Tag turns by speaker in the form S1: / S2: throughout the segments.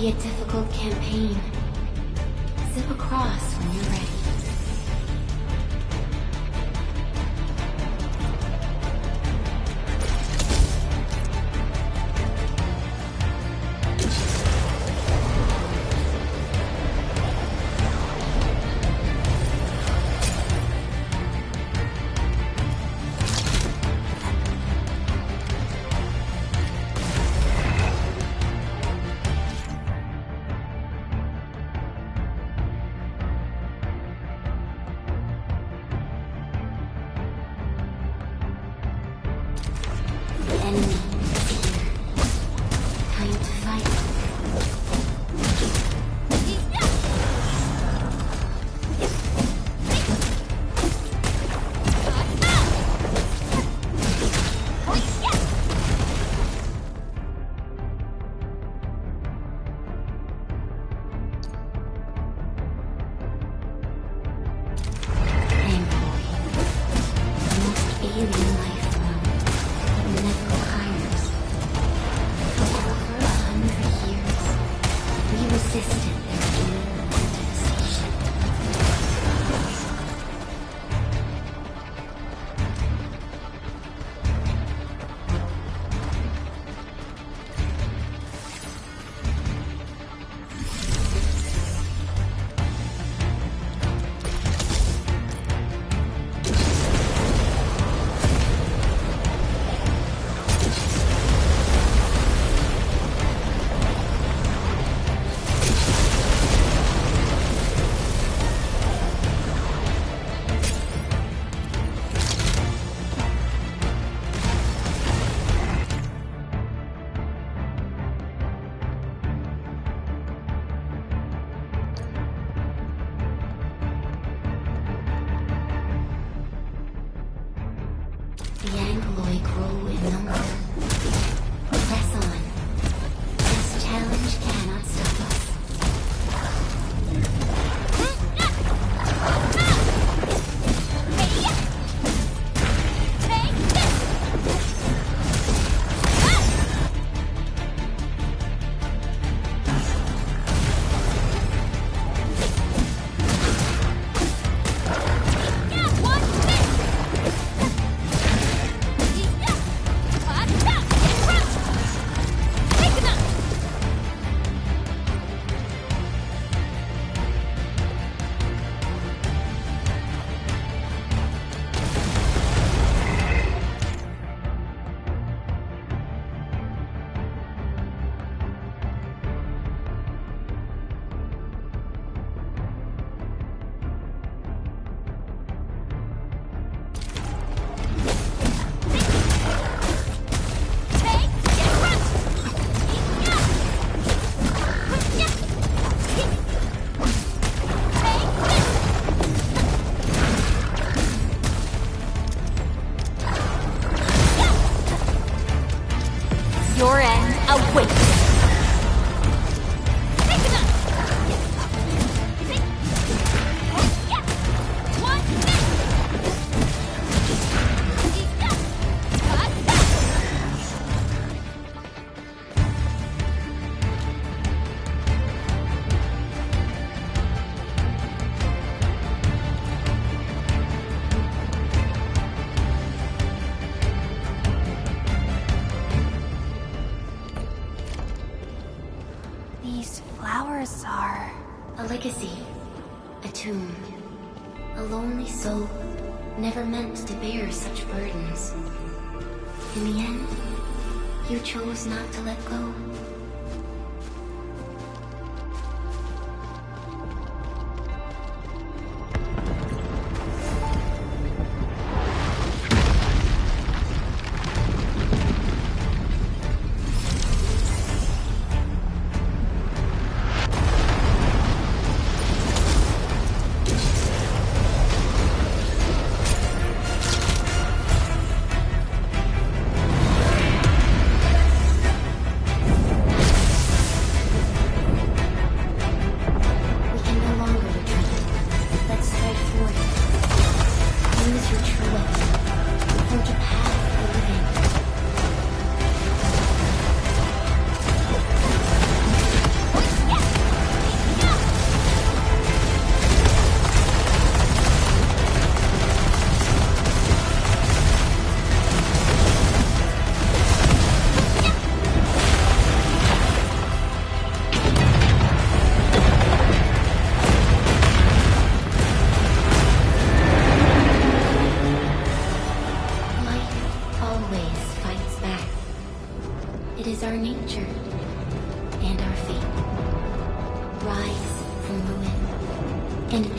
S1: be a difficult campaign. Zip across when you're ready.
S2: A legacy. A tomb. A lonely soul, never meant to bear such burdens. In the end, you chose not to let go.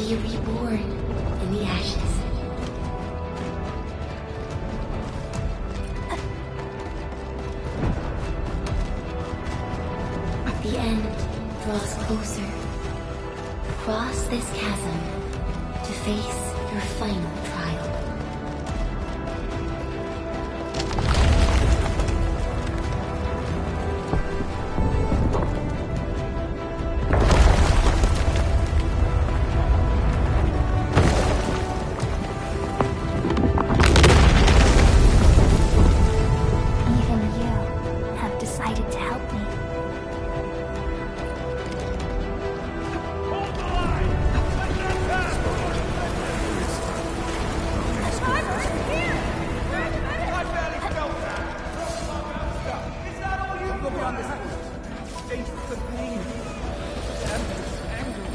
S2: be reborn in the ashes. The end draws closer. Cross this chasm to face your final trial.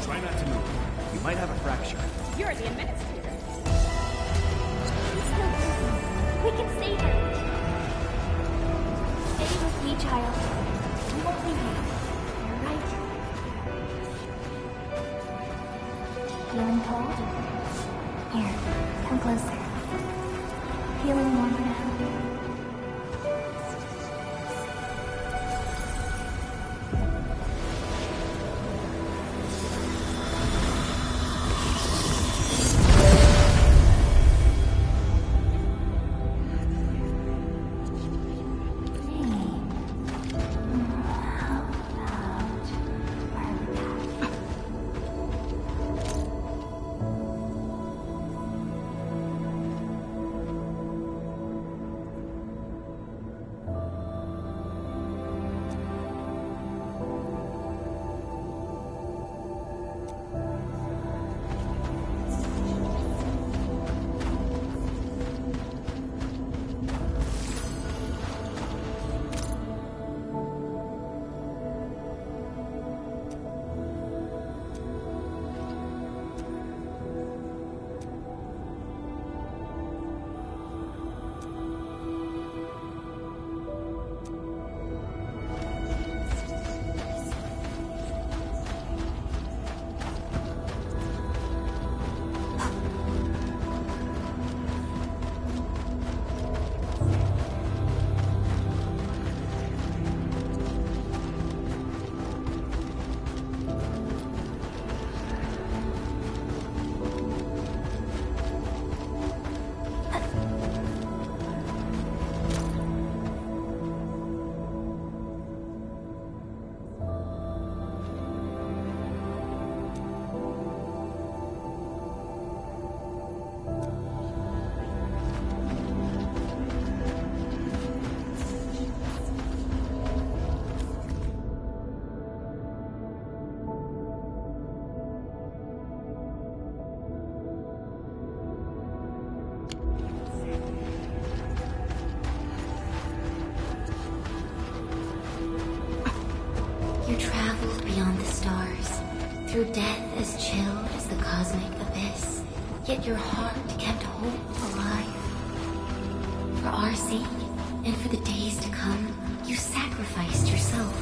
S3: Try not to move. You might have a fracture.
S4: You're the administrator.
S5: He's still breathing. We can save her. Stay with me, child. We won't leave you. You're right. Feeling cold? Here, come closer. Feeling warmer now? You traveled beyond the stars, through death as chill as the cosmic abyss, yet your heart kept hope alive. For our sake, and for the days to come, you sacrificed yourself.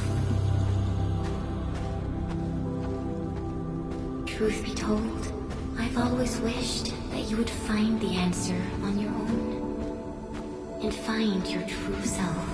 S5: Truth be told, I've always wished that you would find the answer on your own, and find your true self.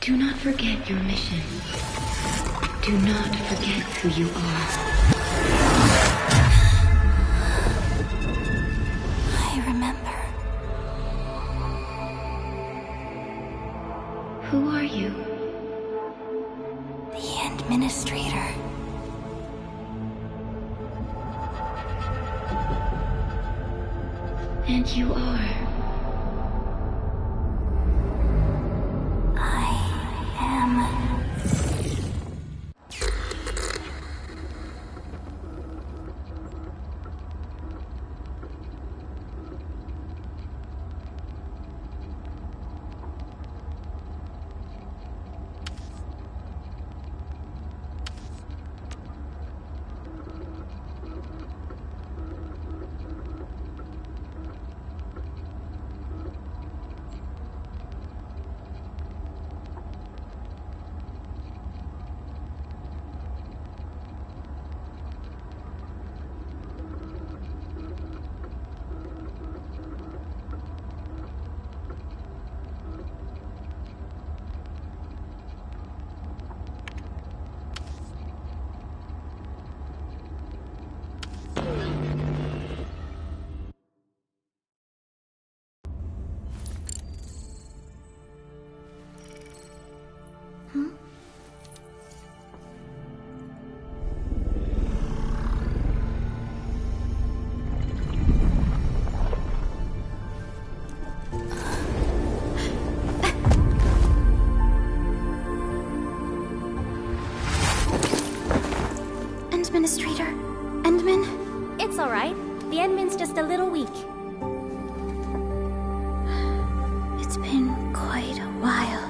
S5: Do not forget your mission. Do not forget who you are.
S2: I remember.
S5: Who are you?
S2: The Administrator.
S5: And you are.
S2: I am. Administrator? Endman?
S4: It's alright. The Endman's just a little weak.
S2: It's been quite a while.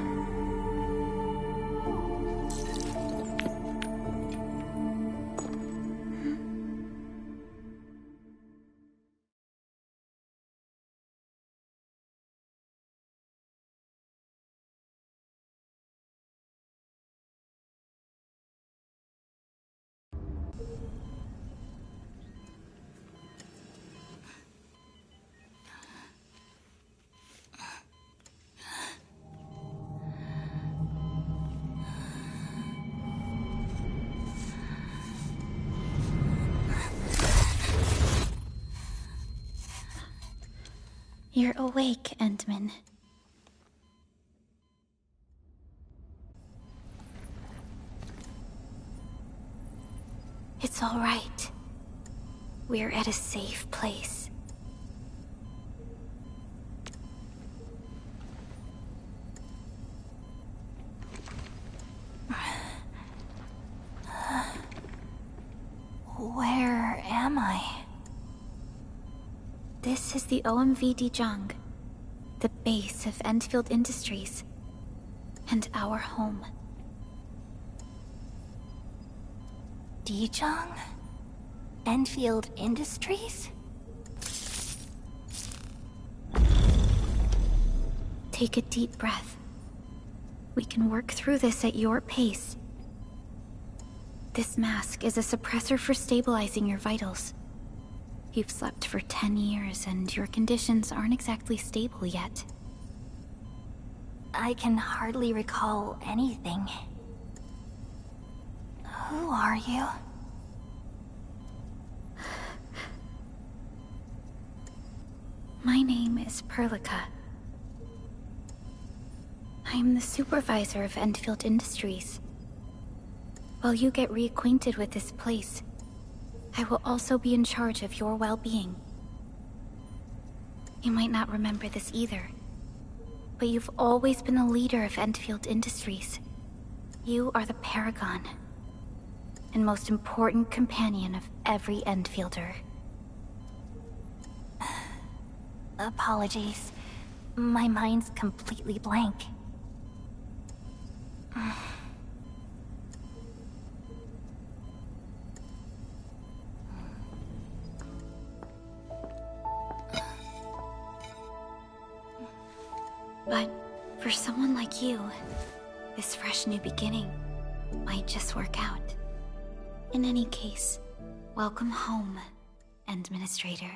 S2: You're awake, Endman. It's all right. We're at a safe place. Where am I? This is the OMV Dijong, the base of Enfield Industries, and our home. Dijong? Enfield Industries? Take a deep breath. We can work through this at your pace. This mask is a suppressor for stabilizing your vitals. You've slept for 10 years, and your conditions aren't exactly stable yet. I can hardly recall anything. Who are you? My name is Perlica. I am the supervisor of Enfield Industries. While you get reacquainted with this place, I will also be in charge of your well-being. You might not remember this either, but you've always been the leader of Enfield Industries. You are the paragon, and most important companion of every Enfielder. Apologies. My mind's completely blank. But for someone like you, this fresh new beginning might just work out. In any case, welcome home, Administrator.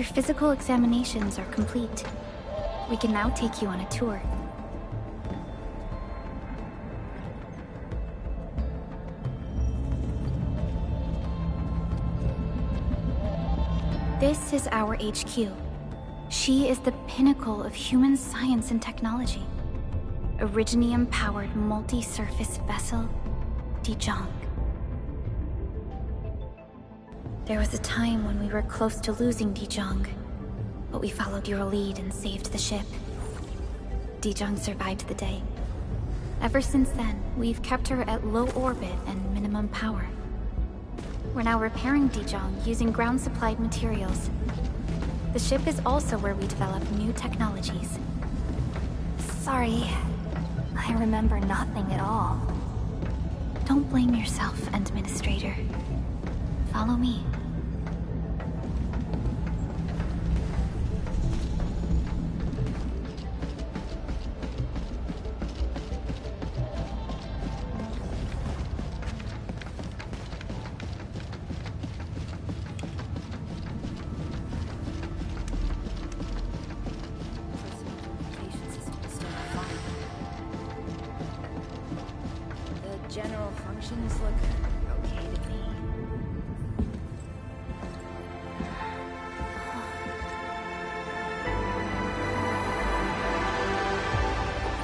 S4: physical examinations are complete. We can now take you on a tour. This is our HQ. She is the pinnacle of human science and technology. Originium-powered multi-surface vessel, Dijong. There was a time when we were close to losing Dijong, but we followed your lead and saved the ship. Dijong survived the day. Ever since then, we've kept her at low orbit and minimum power. We're now repairing Dijong using ground-supplied materials. The ship is also where we develop new technologies.
S5: Sorry, I remember nothing at all.
S4: Don't blame yourself, Administrator. Follow me.
S6: General functions look okay to me.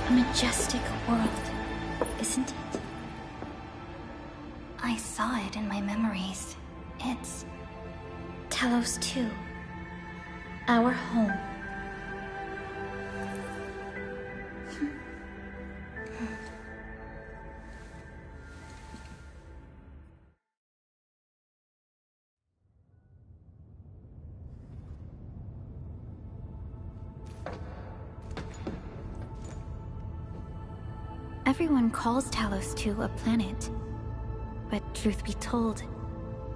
S2: A majestic world, isn't it? I saw it in my memories. It's Talos 2. Our home.
S4: Everyone calls Talos 2 a planet. But truth be told,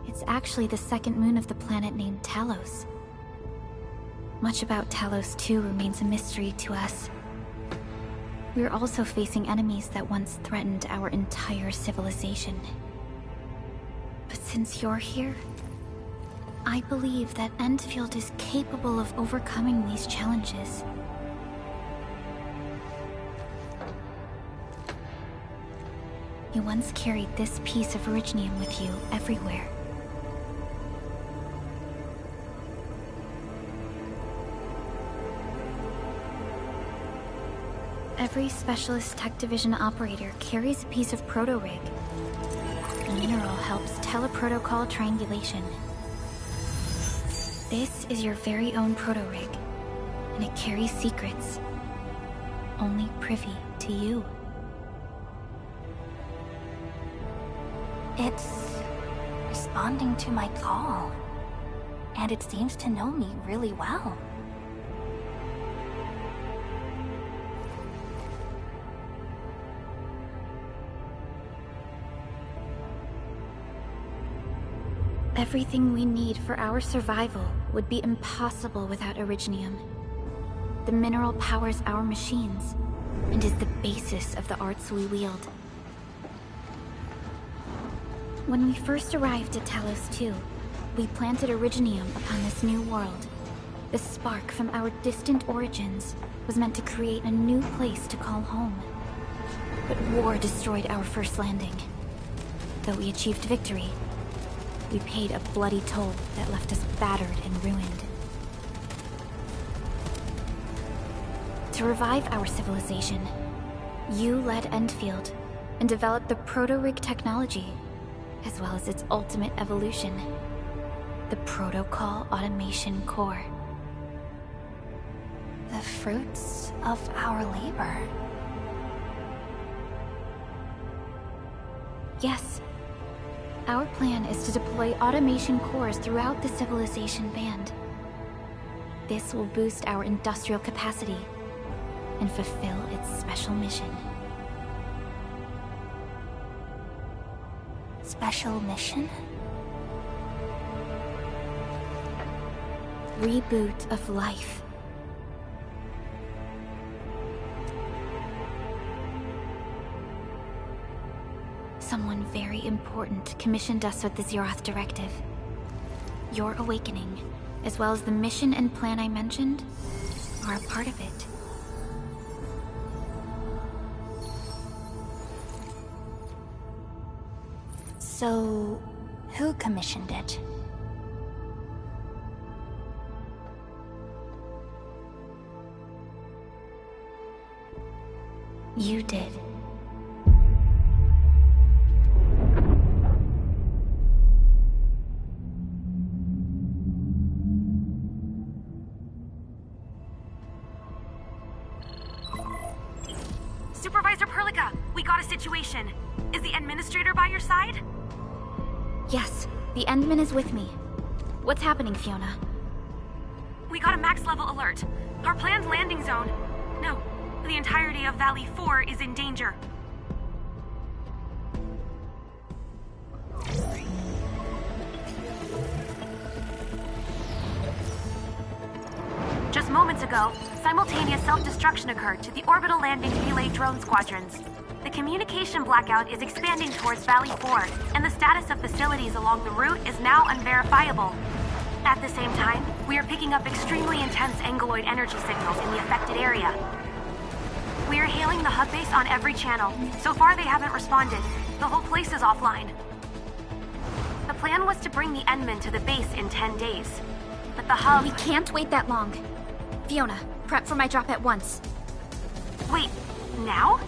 S4: it's actually the second moon of the planet named Talos. Much about Talos 2 remains a mystery to us. We're also facing enemies that once threatened our entire civilization. But since you're here, I believe that Endfield is capable of overcoming these challenges. You once carried this piece of Originium with you everywhere. Every Specialist Tech Division operator carries a piece of proto-rig. The mineral helps teleprotocol triangulation. This is your very own proto-rig, and it carries secrets only privy to you.
S2: It's responding to my call, and it seems to know me really well.
S4: Everything we need for our survival would be impossible without Originium. The mineral powers our machines, and is the basis of the arts we wield. When we first arrived at Talos 2, we planted Originium upon this new world. The spark from our distant origins was meant to create a new place to call home. But war destroyed our first landing. Though we achieved victory, we paid a bloody toll that left us battered and ruined. To revive our civilization, you led Endfield and developed the proto-rig technology, as well as its ultimate evolution, the Protocol Automation Core.
S2: The fruits of our labor.
S4: Yes. Our plan is to deploy automation cores throughout the civilization band. This will boost our industrial capacity and fulfill its special mission.
S2: Special mission?
S4: Reboot of life. Someone very important commissioned us with the Zeroth Directive. Your awakening as well as the mission and plan I mentioned, are a part of it.
S7: So, who commissioned it?
S4: You did.
S8: Supervisor Perlica, we got a situation. Is the administrator by your side?
S4: Yes, the Endman is with me. What's happening, Fiona?
S8: We got a max level alert. Our planned landing zone. No, the entirety of Valley 4 is in danger. Just moments ago, simultaneous self-destruction occurred to the orbital landing relay drone squadrons. The communication blackout is expanding towards Valley 4, and the status of facilities along the route is now unverifiable. At the same time, we are picking up extremely intense Angeloid energy signals in the affected area. We are hailing the hub base on every channel. So far, they haven't responded. The whole place is offline. The plan was to bring the Endman to the base in 10 days. But the hub...
S4: We can't wait that long. Fiona, prep for my drop at once.
S8: Wait, now?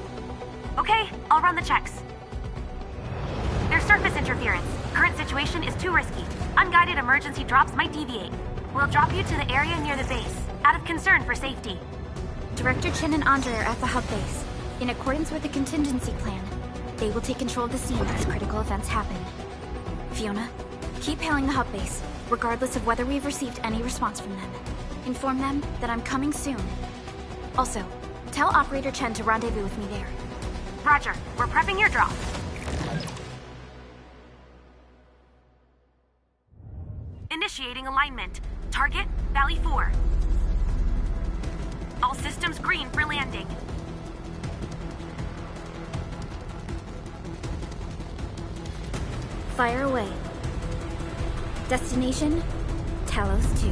S8: Okay, I'll run the checks. There's surface interference. Current situation is too risky. Unguided emergency drops might deviate. We'll drop you to the area near the base, out of concern for safety.
S4: Director Chen and Andre are at the hub base. In accordance with the contingency plan, they will take control of the scene as critical events happen. Fiona, keep hailing the hub base, regardless of whether we've received any response from them. Inform them that I'm coming soon. Also, tell Operator Chen to rendezvous with me there.
S8: Roger, we're prepping your drop. Initiating alignment. Target, Valley 4. All systems green for landing.
S4: Fire away. Destination, Talos 2.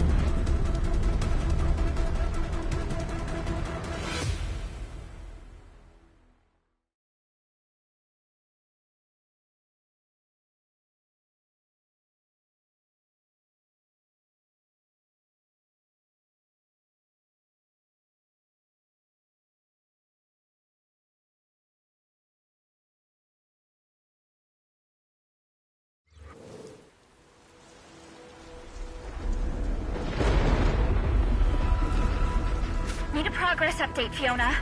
S7: Need a progress update, Fiona.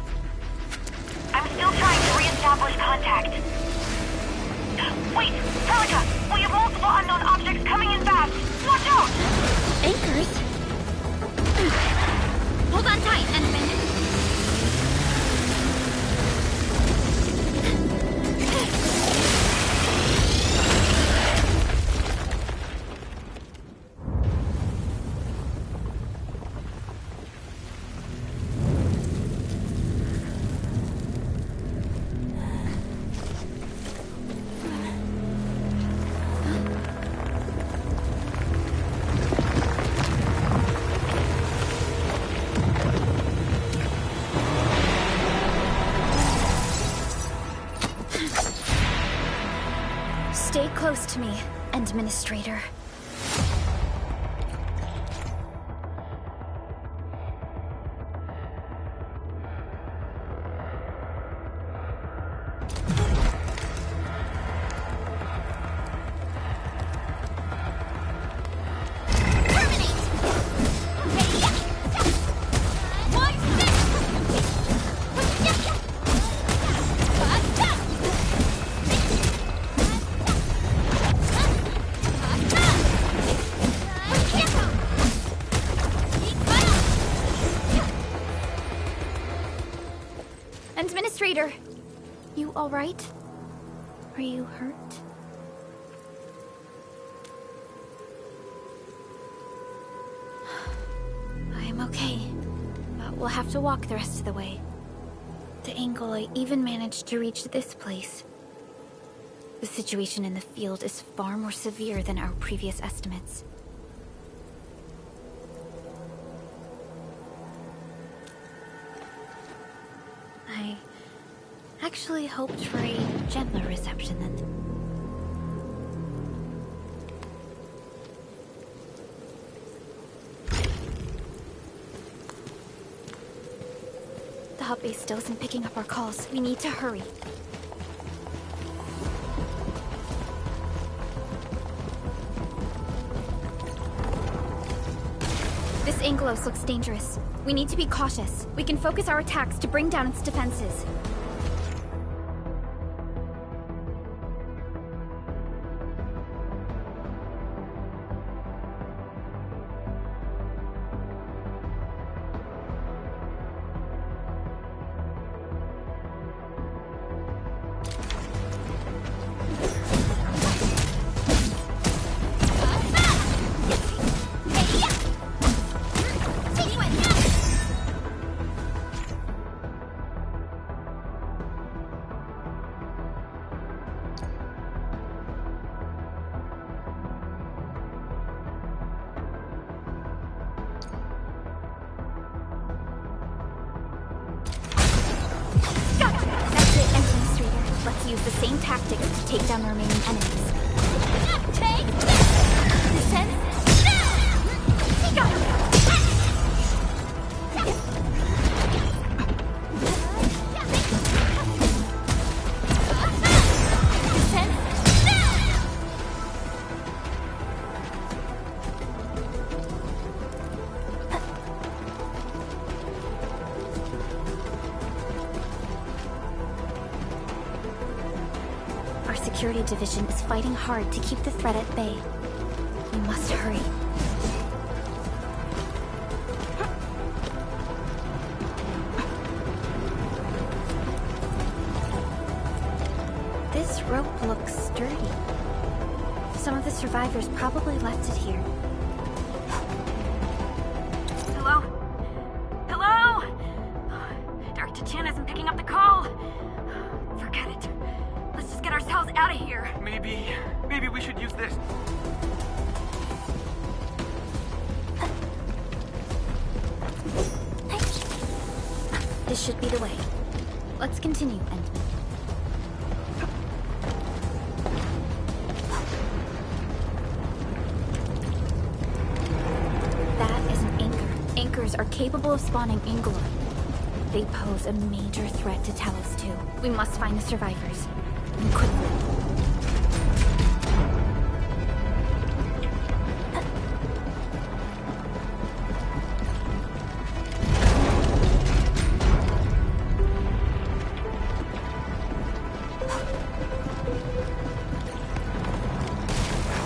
S8: I'm still trying to re-establish contact. Wait, Perlica! We have multiple unknown objects coming in fast! Watch out!
S4: Anchors? Hold on tight, Endman. Stay close to me, Administrator. Administrator, you all right? Are you hurt? I'm okay, but we'll have to walk the rest of the way. The Angeloi even managed to reach this place. The situation in the field is far more severe than our previous estimates. I actually hoped for a gentler reception than... The hub base still isn't picking up our calls. We need to hurry. This Angelos looks dangerous. We need to be cautious. We can focus our attacks to bring down its defenses. Use the same tactics to take down the remaining enemies. Security division is fighting hard to keep the threat at bay. We must hurry. This rope looks sturdy. Some of the survivors probably left it here.
S8: Hello? Hello? Director Chen isn't picking up the call. Forget it. Let's just get ourselves out of here.
S3: Maybe we should use this.
S4: This should be the way. Let's continue, Entman. That is an anchor. Anchors are capable of spawning Ingolor. They pose a major threat to Talos too. We must find the survivors. And quickly.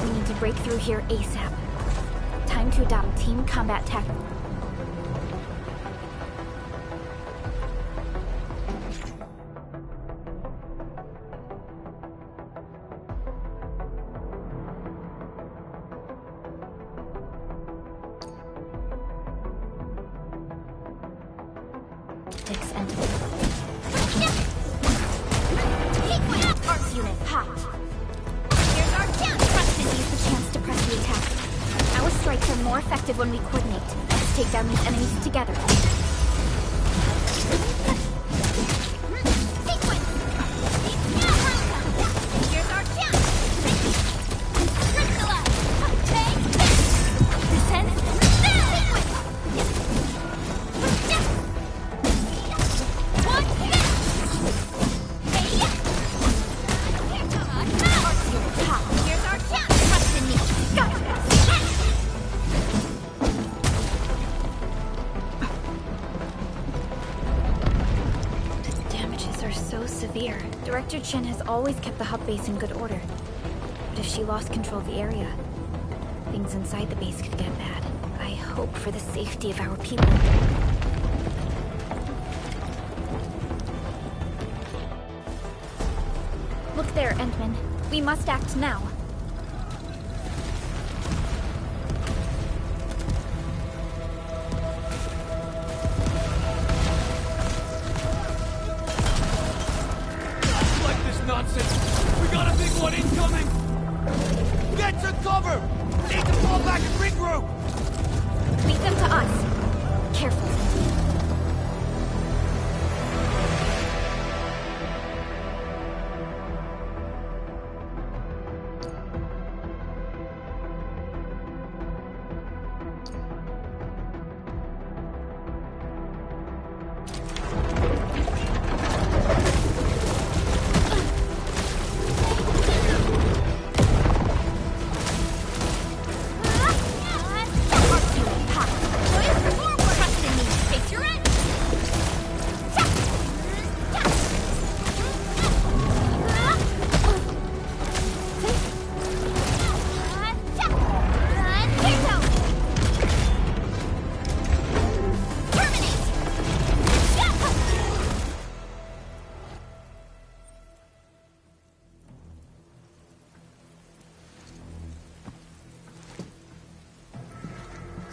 S4: We need to break through here ASAP. Time to adopt team combat tactics. Arts unit, hot. Here's our chance! Preston used the chance to press the attack. Our strikes are more effective when we coordinate. Let's take down these enemies together. Here's our chance! Director Chen has always kept the hub base in good order. But if she lost control of the area, things inside the base could get bad. I hope for the safety of our people. Look there, Entman. We must act now.
S3: Nonsense! We got a big one incoming! Get to cover! Need to fall back and regroup!
S4: Lead them to us. Careful.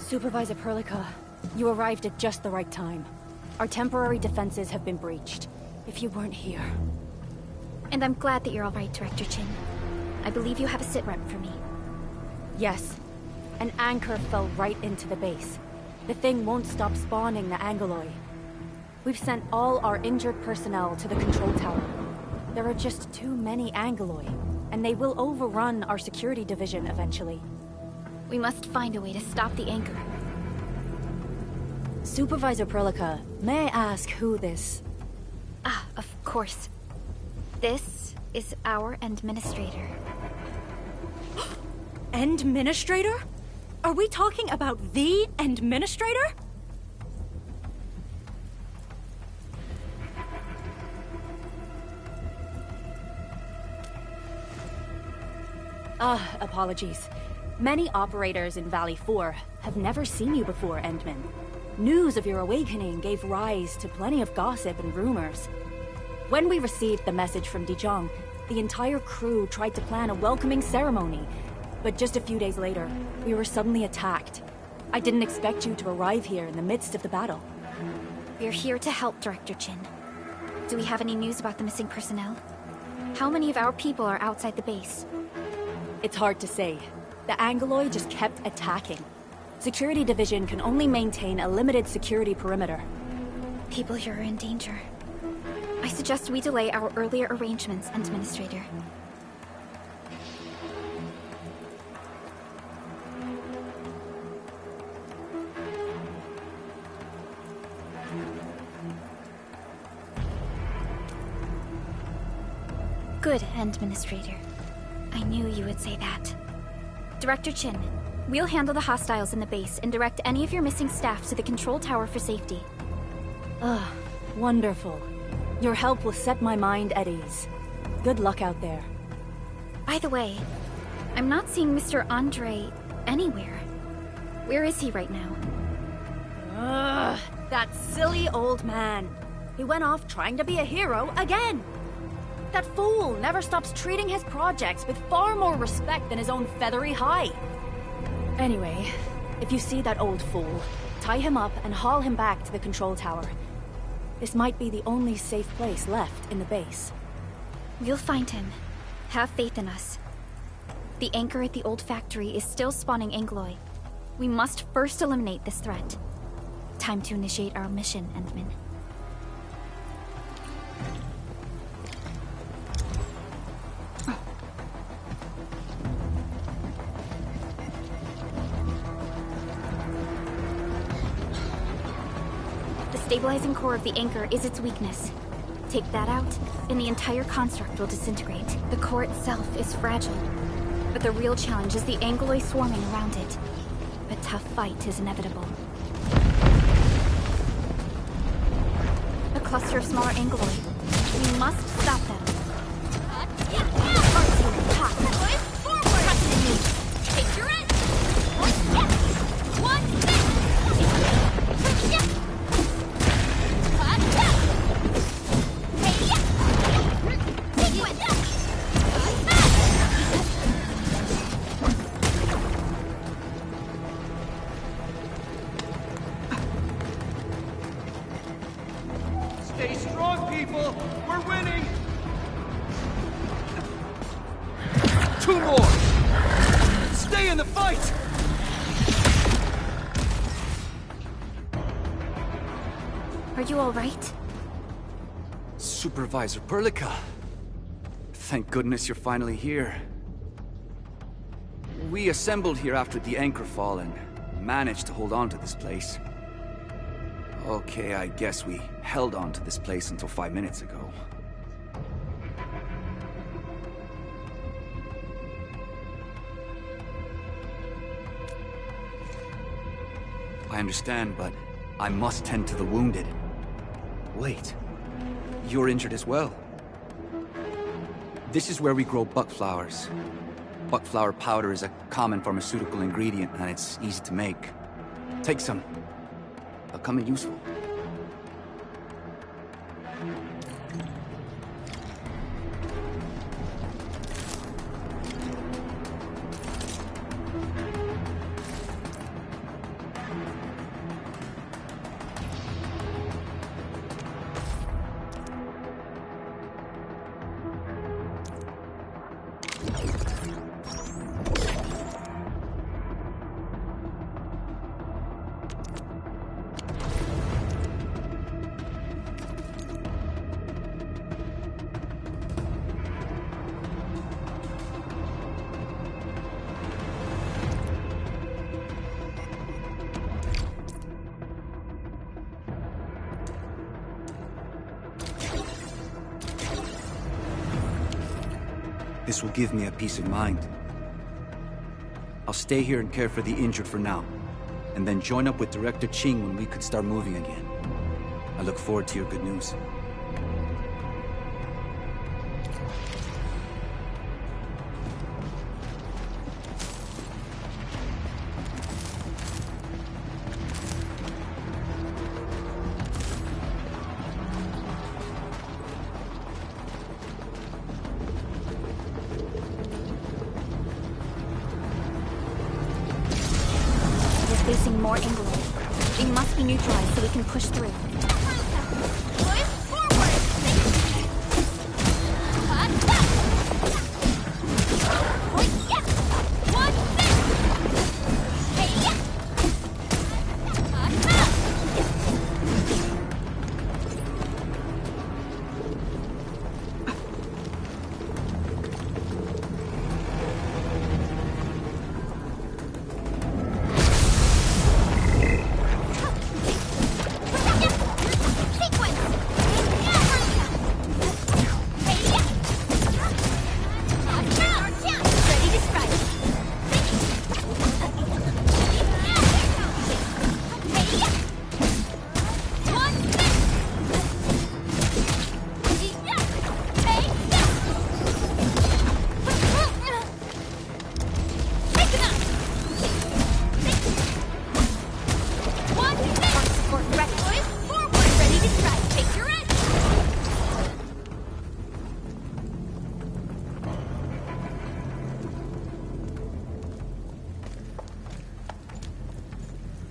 S6: Supervisor Perlica, you arrived at just the right time. Our temporary defenses have been breached. If you weren't here...
S4: And I'm glad that you're alright, Director Chin. I believe you have a sitrep for me.
S6: Yes. An anchor fell right into the base. The thing won't stop spawning the Angeloi. We've sent all our injured personnel to the control tower. There are just too many Angeloi, and they will overrun our security division eventually.
S4: We must find a way to stop the anchor.
S6: Supervisor Perlica, may I ask who this...
S4: Ah, of course. This is our administrator.
S6: Administrator? Are we talking about the administrator? Apologies. Many operators in Valley 4 have never seen you before, Endman. News of your awakening gave rise to plenty of gossip and rumors. When we received the message from Dijon, the entire crew tried to plan a welcoming ceremony, but just a few days later, we were suddenly attacked. I didn't expect you to arrive here in the midst of the battle.
S4: We're here to help, Director Chin. Do we have any news about the missing personnel? How many of our people are outside the base?
S6: It's hard to say. The Angeloi just kept attacking. Security Division can only maintain a limited security perimeter.
S4: People here are in danger. I suggest we delay our earlier arrangements, Administrator. Good, Administrator. I knew you would say that. Director Chin, we'll handle the hostiles in the base and direct any of your missing staff to the control tower for safety.
S6: Wonderful. Your help will set my mind at ease. Good luck out there.
S4: By the way, I'm not seeing Mr. Andre anywhere. Where is he right now?
S6: That silly old man. He went off trying to be a hero again. That fool never stops treating his projects with far more respect than his own feathery hide. Anyway, if you see that old fool, tie him up and haul him back to the control tower. This might be the only safe place left in the base.
S4: We'll find him. Have faith in us. The anchor at the old factory is still spawning Angeloi. We must first eliminate this threat. Time to initiate our mission, Endman. The stabilizing core of the anchor is its weakness. Take that out, and the entire construct will disintegrate. The core itself is fragile, but the real challenge is the Angeloi swarming around it. A tough fight is inevitable. A cluster of smaller Angeloi. We must stop them.
S3: Stay strong, people! We're winning! 2 more! Stay in the fight!
S4: Are you all right?
S3: Supervisor Perlica. Thank goodness you're finally here. We assembled here after the anchor fall and managed to hold on to this place. Okay, I guess we held on to this place until 5 minutes ago. I understand, but I must tend to the wounded. Wait, you're injured as well. This is where we grow buckflowers. Buckflower powder is a common pharmaceutical ingredient, and it's easy to make. Take some. They'll come in useful. This will give me a peace of mind. I'll stay here and care for the injured for now, and then join up with Director Qing when we could start moving again. I look forward to your good news.
S4: Facing more England. They must be neutralized so we can push through.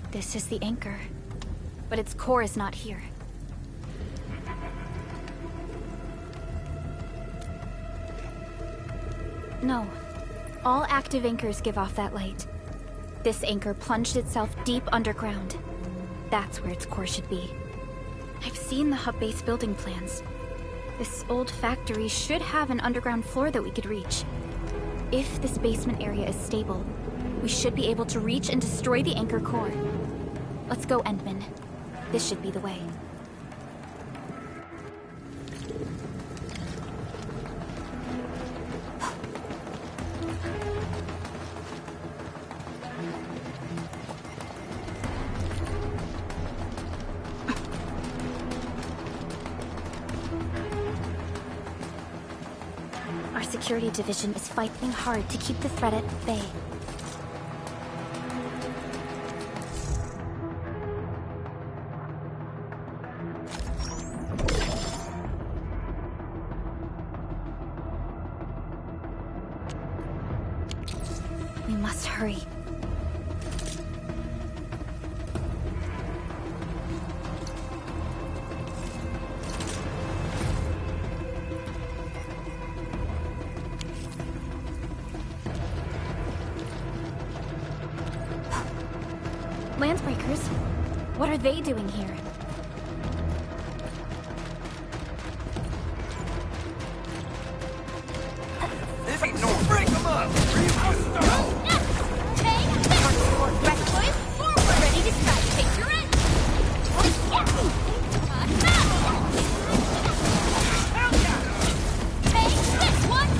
S4: This is the anchor, but its core is not here. No. All active anchors give off that light. This anchor plunged itself deep underground. That's where its core should be. I've seen the hub base building plans. This old factory should have an underground floor that we could reach. If this basement area is stable, we should be able to reach and destroy the anchor core. Let's go, Endman. This should be the way. Our security division is fighting hard to keep the threat at bay. We must hurry. Landsbreakers? What are they doing here?
S3: This ain't no break 'em up!
S7: Ready to strike. Take your end. Take this one.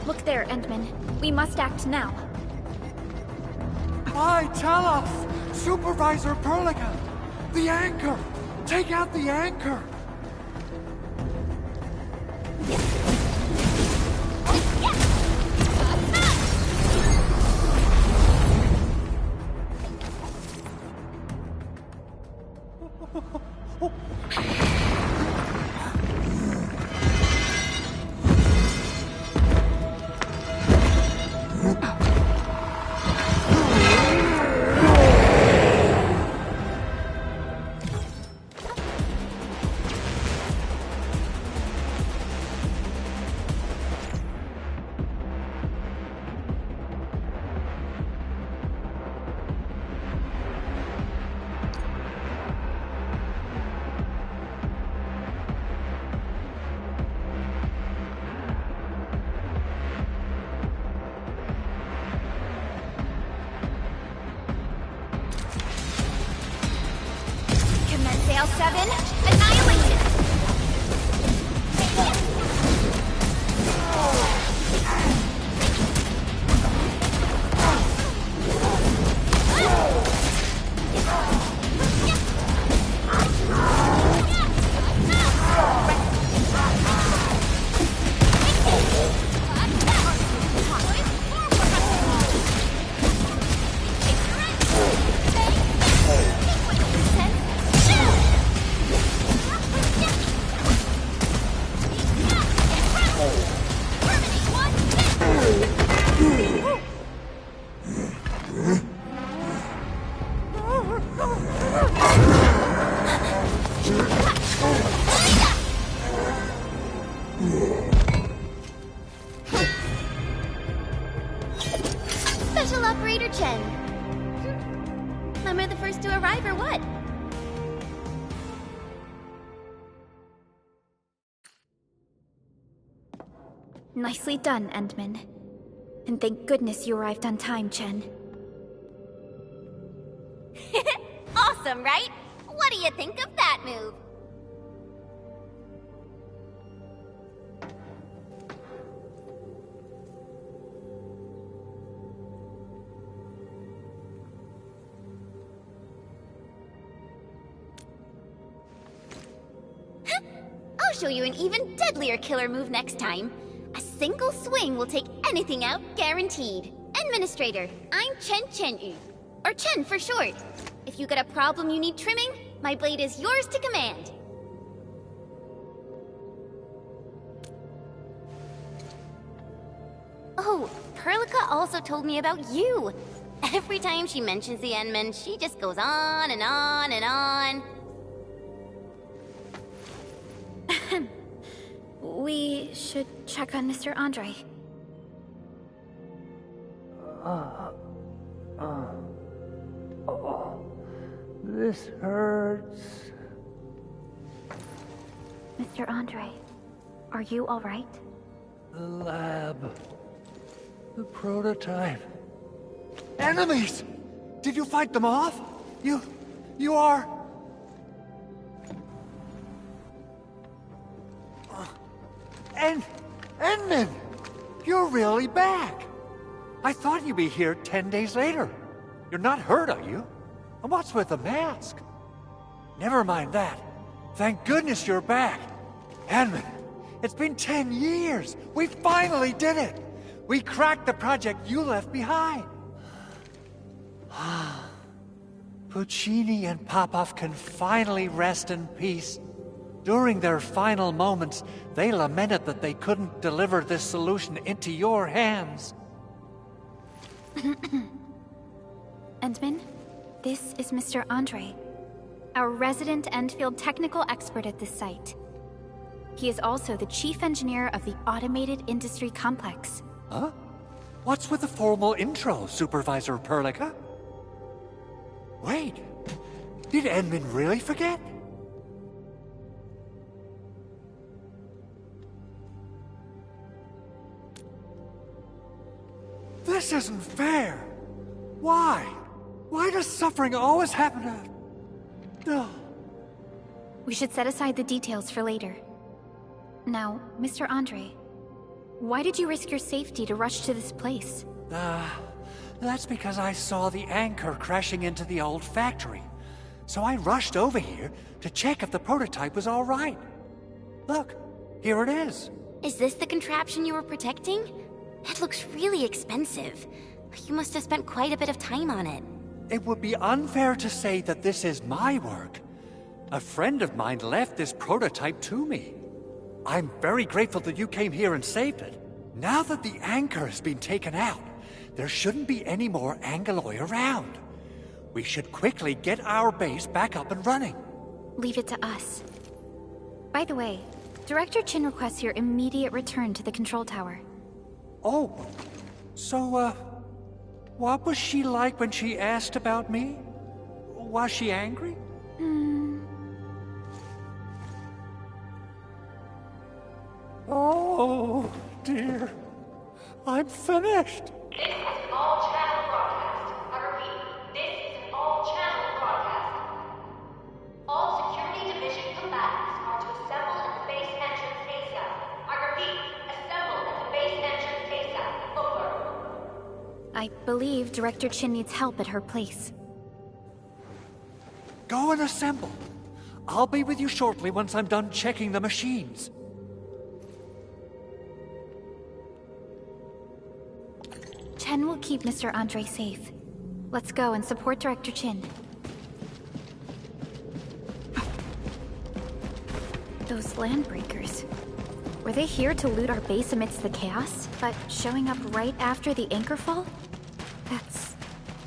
S4: Look there, Endman. We must act now.
S9: Why, tell us! Supervisor Perlica! The anchor! Take out the anchor!
S7: Annihilation! Special Operator Chen. Am I the first to arrive or what?
S4: Nicely done, Endman. And thank goodness you arrived on time, Chen.
S7: Awesome, right? What do you think of that move? I'll show you an even deadlier killer move next time. A single swing will take anything out, guaranteed. Administrator, I'm Chen Chen-yu. Or Chen for short. If you got a problem you need trimming, my blade is yours to command. Oh, Perlica also told me about you. Every time she mentions the Endman, she just goes on and on and on.
S4: We should check on Mr. Andre.
S9: This hurts.
S4: Mr. Andre, are you all right?
S9: The lab. The prototype. Enemies! Did you fight them off? You are... Endman! You're really back! I thought you'd be here 10 days later. You're not hurt, are you? And what's with the mask? Never mind that. Thank goodness you're back. Endman, it's been 10 years. We finally did it. We cracked the project you left behind. Puccini and Popov can finally rest in peace. During their final moments, they lamented that they couldn't deliver this solution into your hands.
S4: Endman, this is Mr. Andre, our resident Enfield technical expert at this site. He is also the chief engineer of the Automated Industry Complex.
S9: Huh? What's with the formal intro, Supervisor Perlica? Wait, did Endman really forget? This isn't fair. Why? Why does suffering always happen to... No.
S4: We should set aside the details for later. Now, Mr. Andre, why did you risk your safety to rush to this place?
S9: That's because I saw the anchor crashing into the old factory. So I rushed over here to check if the prototype was all right. Look, here it is.
S2: Is this the contraption you were protecting? It looks really expensive. You must have spent quite a bit of time on it.
S9: It would be unfair to say that this is my work. A friend of mine left this prototype to me. I'm very grateful that you came here and saved it. Now that the anchor has been taken out, there shouldn't be any more Angaloi around. We should quickly get our base back up and running.
S4: Leave it to us. By the way, Director Chin requests your immediate return to the control tower.
S9: Oh, so, what was she like when she asked about me? Was she angry? Oh, dear. I'm finished.
S8: This is an all-channel broadcast. I repeat, this is an all-channel broadcast. All security division
S10: attacks are to assemble at the base entrance ASAP. I repeat, assemble at the base entrance ASAP. Over.
S4: I believe Director Chin needs help at her place.
S9: Go and assemble. I'll be with you shortly once I'm done checking the machines.
S4: Chen will keep Mr. Andre safe. Let's go and support Director Chin. Those Landbreakers. Were they here to loot our base amidst the chaos, but showing up right after the anchor fall? That's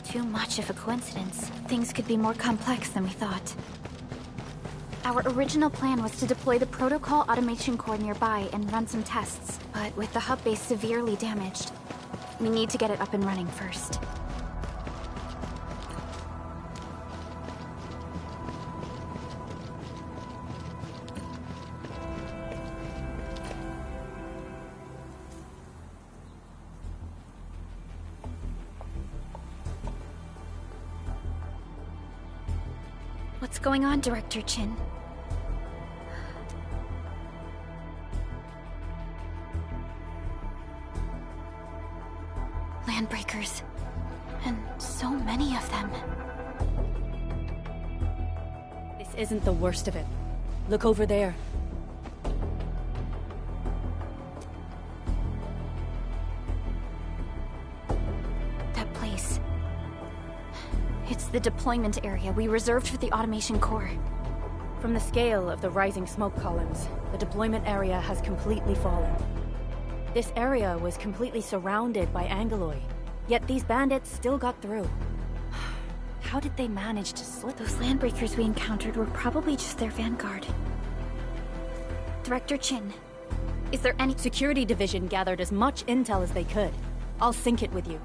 S4: too much of a coincidence. Things could be more complex than we thought. Our original plan was to deploy the Protocol Automation Core nearby and run some tests, but with the hub base severely damaged, we need to get it up and running first. What's going on, Director Chin? Landbreakers. And so many of them.
S6: This isn't the worst of it. Look over there.
S4: That place. It's the deployment area we reserved for the automation core.
S6: From the scale of the rising smoke columns, the deployment area has completely fallen. This area was completely surrounded by Angeloi, yet these bandits still got through. How did they manage to slip?
S4: Those Landbreakers we encountered were probably just their vanguard. Director Chin, is there any—
S6: Security Division gathered as much intel as they could. I'll sync it with you.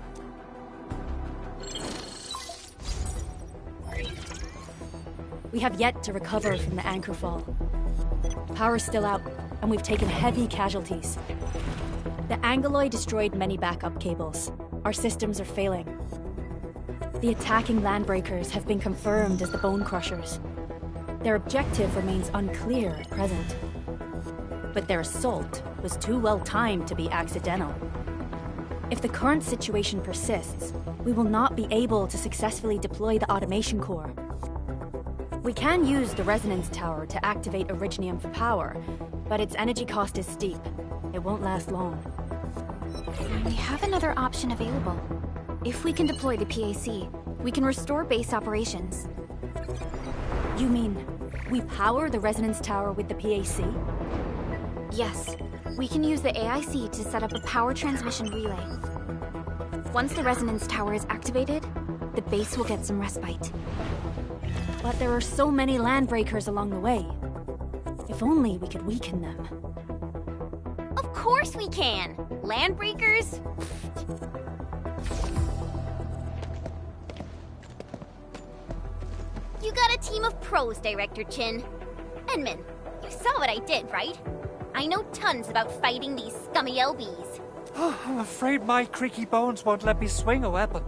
S6: We have yet to recover from the anchor fall. Power's still out, and we've taken heavy casualties. The Angeloi destroyed many backup cables. Our systems are failing. The attacking Landbreakers have been confirmed as the Bone Crushers. Their objective remains unclear at present. But their assault was too well timed to be accidental. If the current situation persists, we will not be able to successfully deploy the automation core. We can use the Resonance Tower to activate Originium for power, but its energy cost is steep. It won't last long.
S4: We have another option available. If we can deploy the PAC, we can restore base operations.
S6: You mean, we power the Resonance Tower with the PAC?
S4: Yes. We can use the AIC to set up a power transmission relay. Once the Resonance Tower is activated, the base will get some respite.
S6: But there are so many Landbreakers along the way. If only we could weaken them.
S7: Of course we can! Landbreakers? You got a team of pros, Director Chin. Enman, you saw what I did, right? I know tons about fighting these scummy LBs.
S9: I'm afraid my creaky bones won't let me swing a weapon.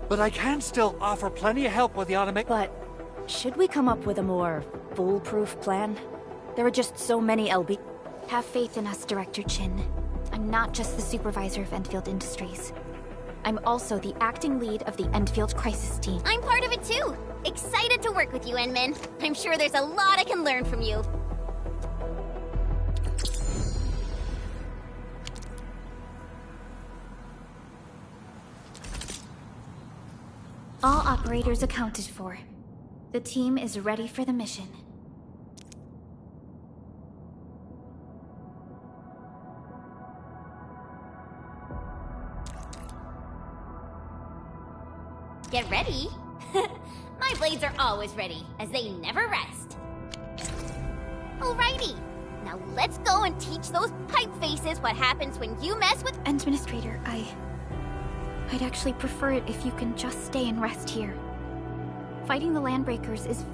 S9: But I can still offer plenty of help with the automation.
S6: But should we come up with a more foolproof plan? There are just so many LB.
S4: Have faith in us, Director Chin. I'm not just the supervisor of Enfield Industries. I'm also the acting lead of the Enfield Crisis Team.
S7: I'm part of it too! Excited to work with you, Enman. I'm sure there's a lot I can learn from you.
S4: All operators accounted for. The team is ready for the mission.
S7: Get ready? My blades are always ready, as they never rest. Alrighty, now let's go and teach those pipe faces what happens when you mess with—
S4: Administrator, I'd actually prefer it if you can just stay and rest here. Fighting the Landbreakers is—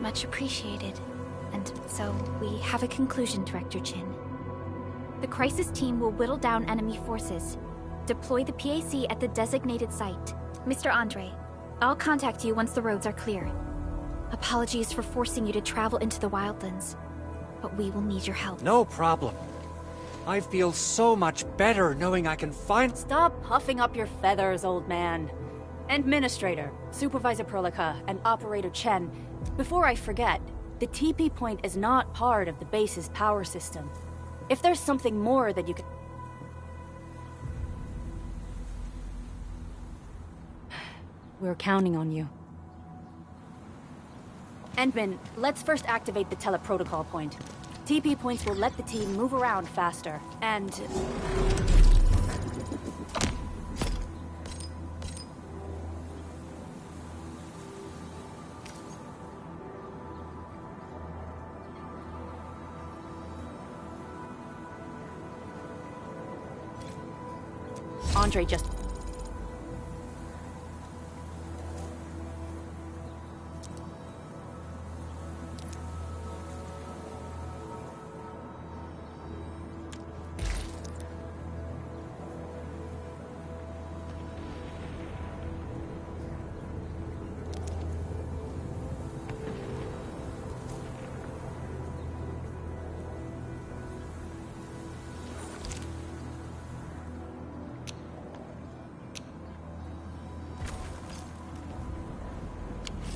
S4: Much appreciated. And so, we have a conclusion, Director Chin. The crisis team will whittle down enemy forces. Deploy the PAC at the designated site. Mr. Andre, I'll contact you once the roads are clear. Apologies for forcing you to travel into the wildlands, but we will need your help.
S9: No problem. I feel so much better knowing I can find...
S6: Stop puffing up your feathers, old man. Administrator, Supervisor Perlica, and Operator Chen, before I forget, the TP point is not part of the base's power system. If there's something more that you could... We're counting on you. Endman, let's first activate the teleprotocol point. TP points will let the team move around faster, and... Andre just...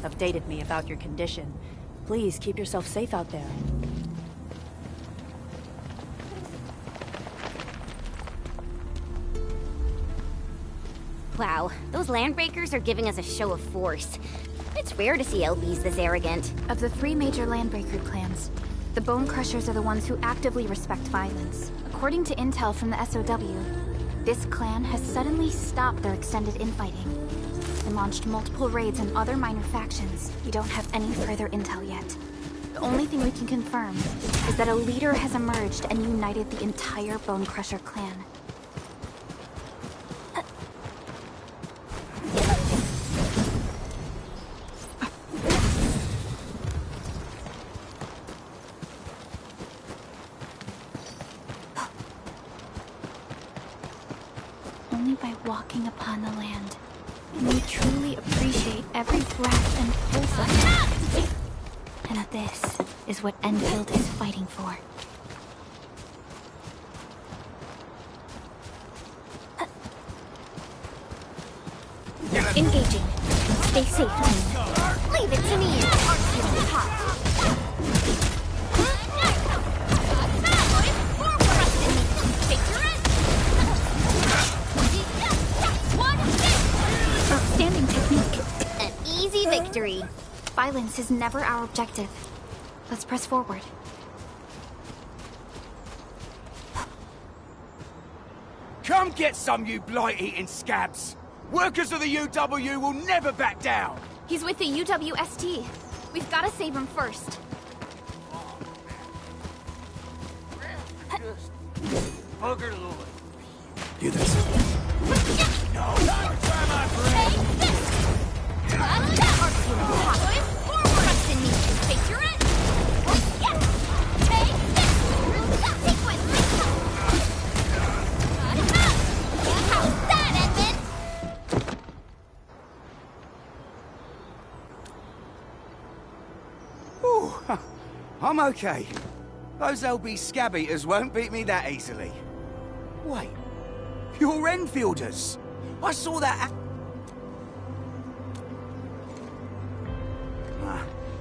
S6: updated me about your condition. Please keep yourself safe out there.
S7: Wow, those landbreakers are giving us a show of force. It's rare to see LBs this arrogant.
S4: Of the 3 major landbreaker clans, the Bone Crushers are the ones who actively respect violence. According to intel from the SOW, this clan has suddenly stopped their extended infighting and launched multiple raids on other minor factions. We don't have any further intel yet. The only thing we can confirm is that a leader has emerged and united the entire Bone Crusher clan. Only by walking upon the land can we truly appreciate every breath and pulse of it. And this is what Enfield is fighting for. Engaging. Stay safe, team.
S7: Leave it to me.
S4: Outstanding technique.
S7: An easy victory.
S4: Violence is never our objective. Let's press forward.
S11: Come get some, you blight-eating scabs! Workers of the UW will never back down!
S4: He's with the UWST. We've got to save him first.
S3: Hear this?
S11: Ooh, I'm okay. Those LB scab eaters won't beat me that easily. Wait, you're Enfielders. I saw that.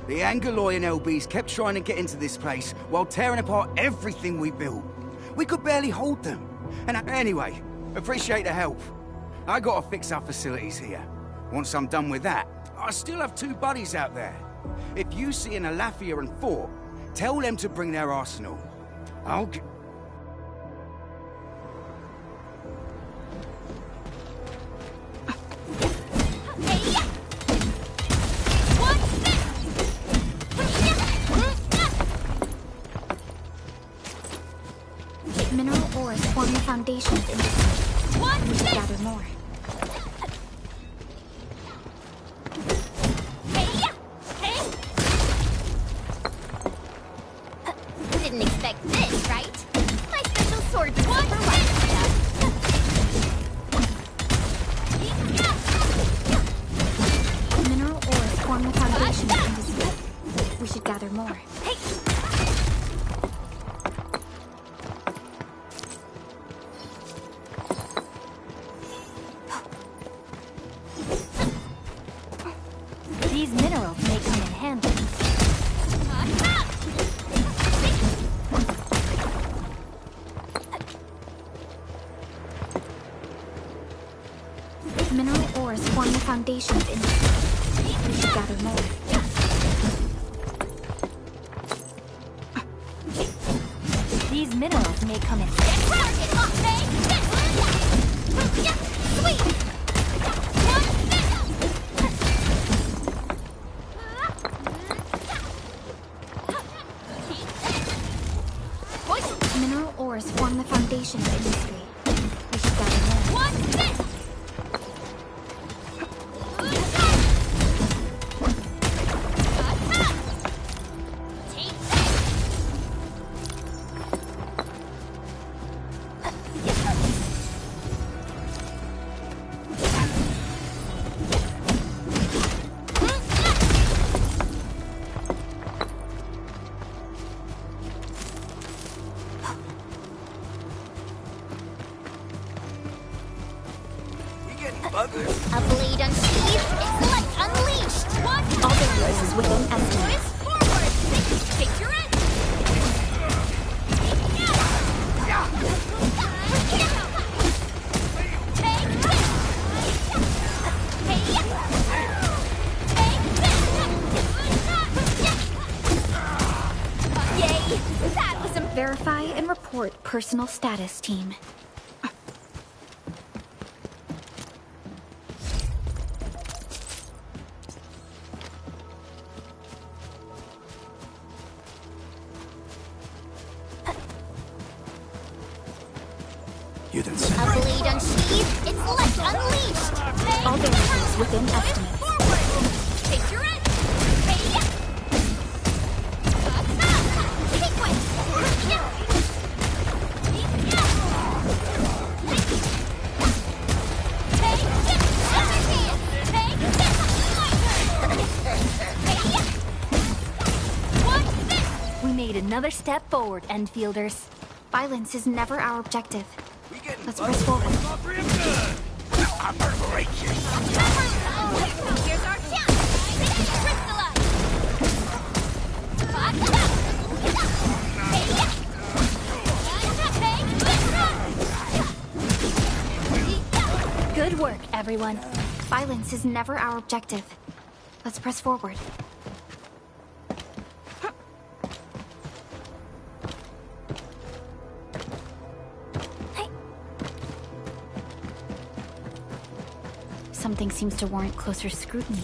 S11: The Angoloyan LBs kept trying to get into this place while tearing apart everything we built. We could barely hold them. And anyway, appreciate the help. I gotta fix our facilities here. Once I'm done with that, I still have 2 buddies out there. If you see an Alafia and Fort, tell them to bring their arsenal. I'll g-
S4: Mineral ores form the foundation of industry. We should gather more.
S7: Didn't expect this, right? My special
S4: Mineral ores form the foundation of industry. We should gather more.
S6: These minerals may come in.
S4: Mineral ores form the foundation of industry. We should gather more.
S7: A blade unsheathed, intellect unleashed! What?
S4: All barriers is within estimate.
S7: Forward! Take your end! Yay! That was a...
S4: Verify and report personal status, team.
S3: You didn't say.
S7: A blade unsheathed, intellect unleashed!
S4: All barriers within estimate.
S7: Forward! Take your end! Hey-ya! Take one!
S6: We made another step forward, Enfielders.
S4: Violence is never our objective. Let's press forward.
S11: I'm gonna break you.
S7: Here's our chance! Crystallize!
S6: Good work, everyone.
S4: Violence is never our objective. Let's press forward. Something seems to warrant closer scrutiny.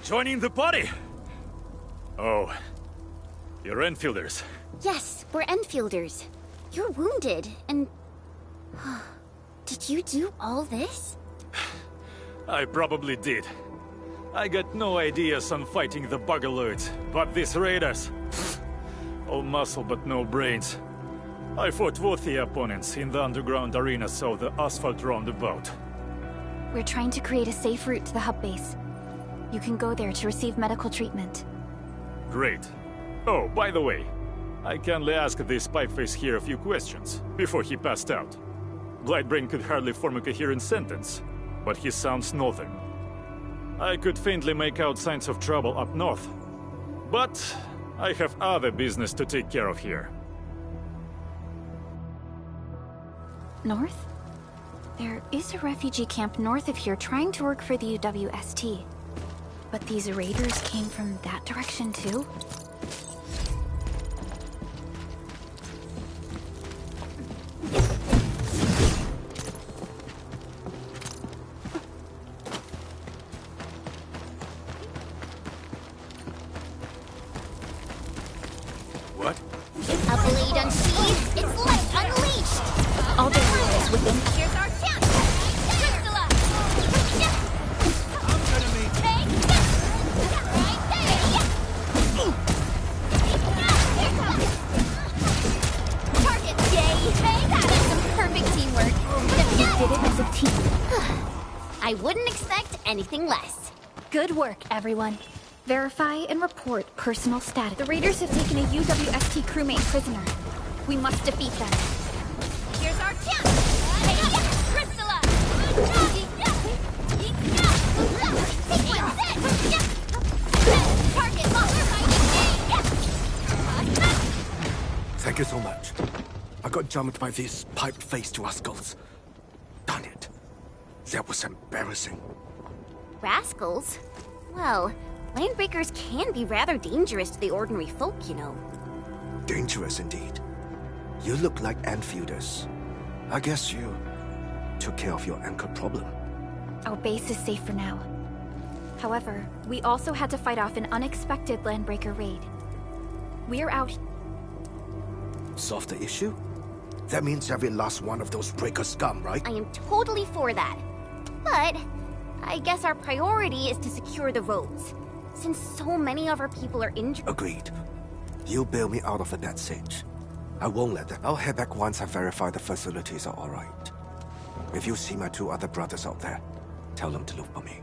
S9: Joining the party? Oh, you're Enfielders.
S7: Yes, we're Enfielders. You're wounded, and... Did you do all this?
S9: I probably did. I got no ideas on fighting the Buggerlords, but these raiders... all muscle but no brains. I fought worthy opponents in the underground arena of the asphalt roundabout.
S4: We're trying to create a safe route to the hub base. You can go there to receive medical treatment.
S9: Great. Oh, by the way, I kindly asked this pipeface here a few questions before he passed out. Blighbrain could hardly form a coherent sentence, but he sounds northern. I could faintly make out signs of trouble up north, but I have other business to take care of here.
S4: North? There is a refugee camp north of here trying to work for the UWST. But these raiders came from that direction too?
S7: Blade unsheathed. It's light unleashed.
S6: All the rules within.
S7: Here's our chance. Crystalla.
S11: I'm gonna meet.
S7: Right there. Target. Yay. That is some perfect teamwork.
S6: We did it as a team.
S7: I wouldn't expect anything less.
S4: Good work, everyone. Verify and report personal status. The raiders have taken a UWST crewmate prisoner. We must defeat them.
S7: Here's our chance. Crystalla. Target lost.
S12: Thank you so much. I got jumped by these pipe-faced rascals. Darn it. That was embarrassing.
S7: Rascals? Well, landbreakers can be rather dangerous to the ordinary folk, you know.
S12: Dangerous indeed. You look like Anfielders. I guess you took care of your anchor problem.
S4: Our base is safe for now. However, we also had to fight off an unexpected landbreaker raid. We're out.
S12: Solve the issue? That means every last one of those breaker scum, right?
S7: I am totally for that. But I guess our priority is to secure the roads, since so many of our people are injured.
S12: Agreed. You bail me out of a bad sitch. I won't let them. I'll head back once I verify the facilities are alright. If you see my 2 other brothers out there, tell them to look for me.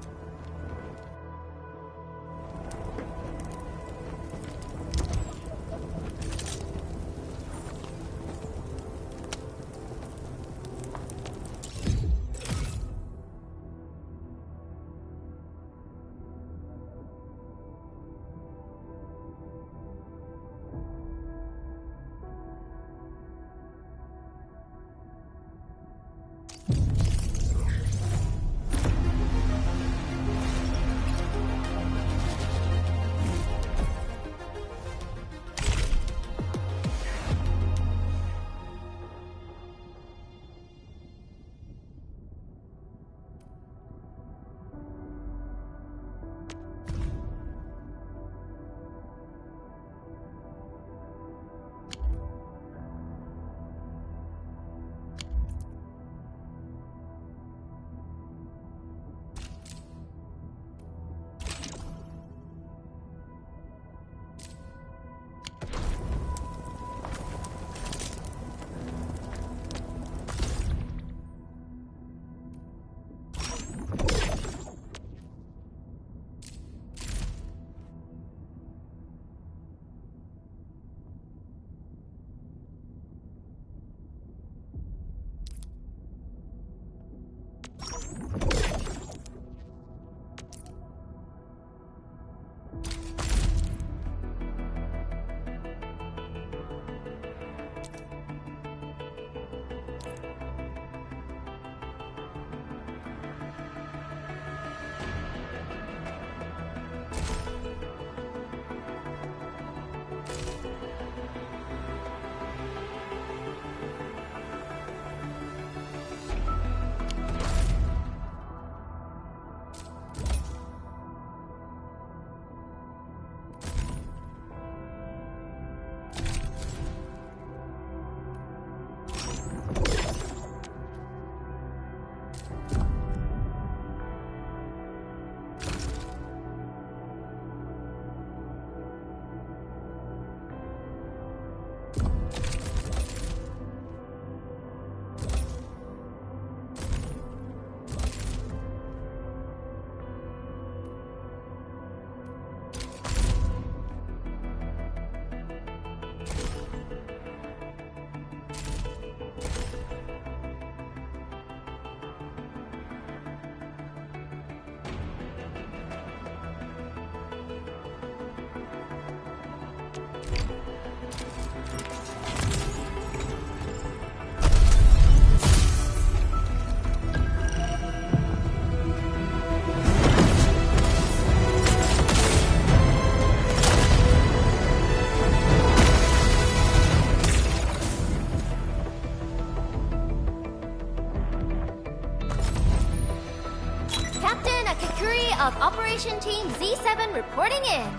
S7: Of Operation Team Z7 reporting in.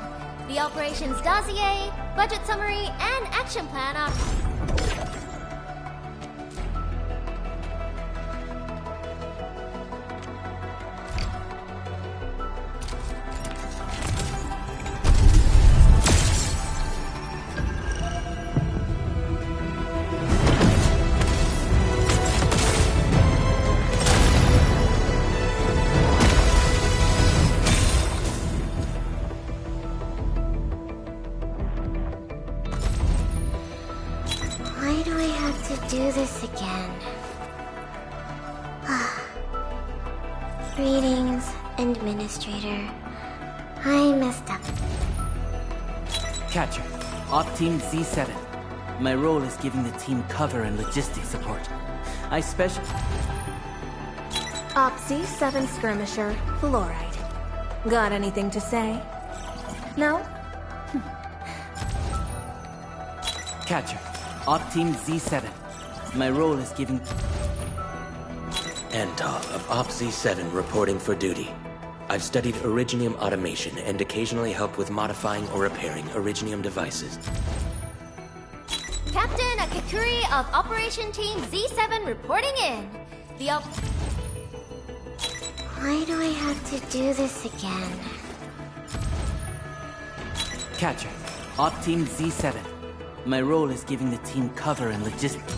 S7: The operations dossier budget summary, and action plan are...
S2: Why do I have to do this again? Greetings, Administrator. I messed up.
S13: Catcher, Op Team Z7. My role is giving the team cover and logistics support. I special...
S14: Op Z7 Skirmisher, Fluoride. Got anything to say? No?
S13: Catcher, Op Team Z7. My role is giving...
S15: Antal of Op Z7 reporting for duty. I've studied Originium automation and occasionally help with modifying or repairing Originium devices.
S7: Captain Akakuri of Operation Team Z7 reporting in. The op...
S2: Why do I have to do this again?
S13: Catcher, Op Team Z7. My role is giving the team cover and logistics...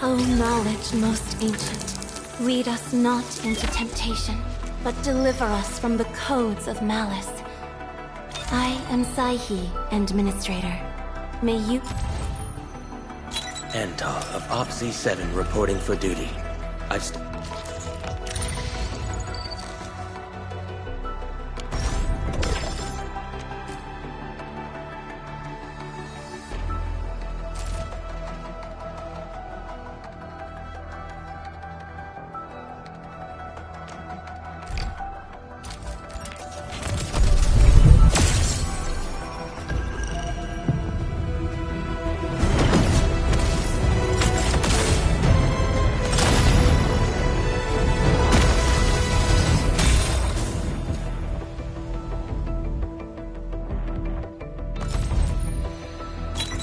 S5: O knowledge most ancient, lead us not into temptation, but deliver us from the codes of malice. I am Saihi, Administrator. May you...
S15: Antal of Op Z7 reporting for duty. I've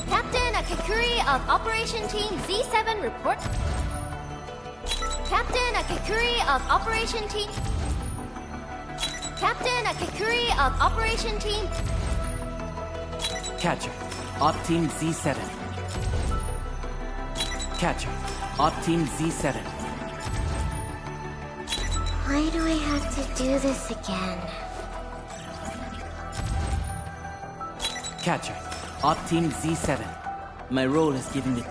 S7: Captain Akakuri of Operation Team Z7 report... Captain Akakuri of Operation Team... Captain Akakuri of Operation Team...
S13: Catcher, Op Team Z7. Catcher, Op Team Z7.
S2: Why do I have to do this again?
S13: Catcher, Op Team Z7. My role is giving the...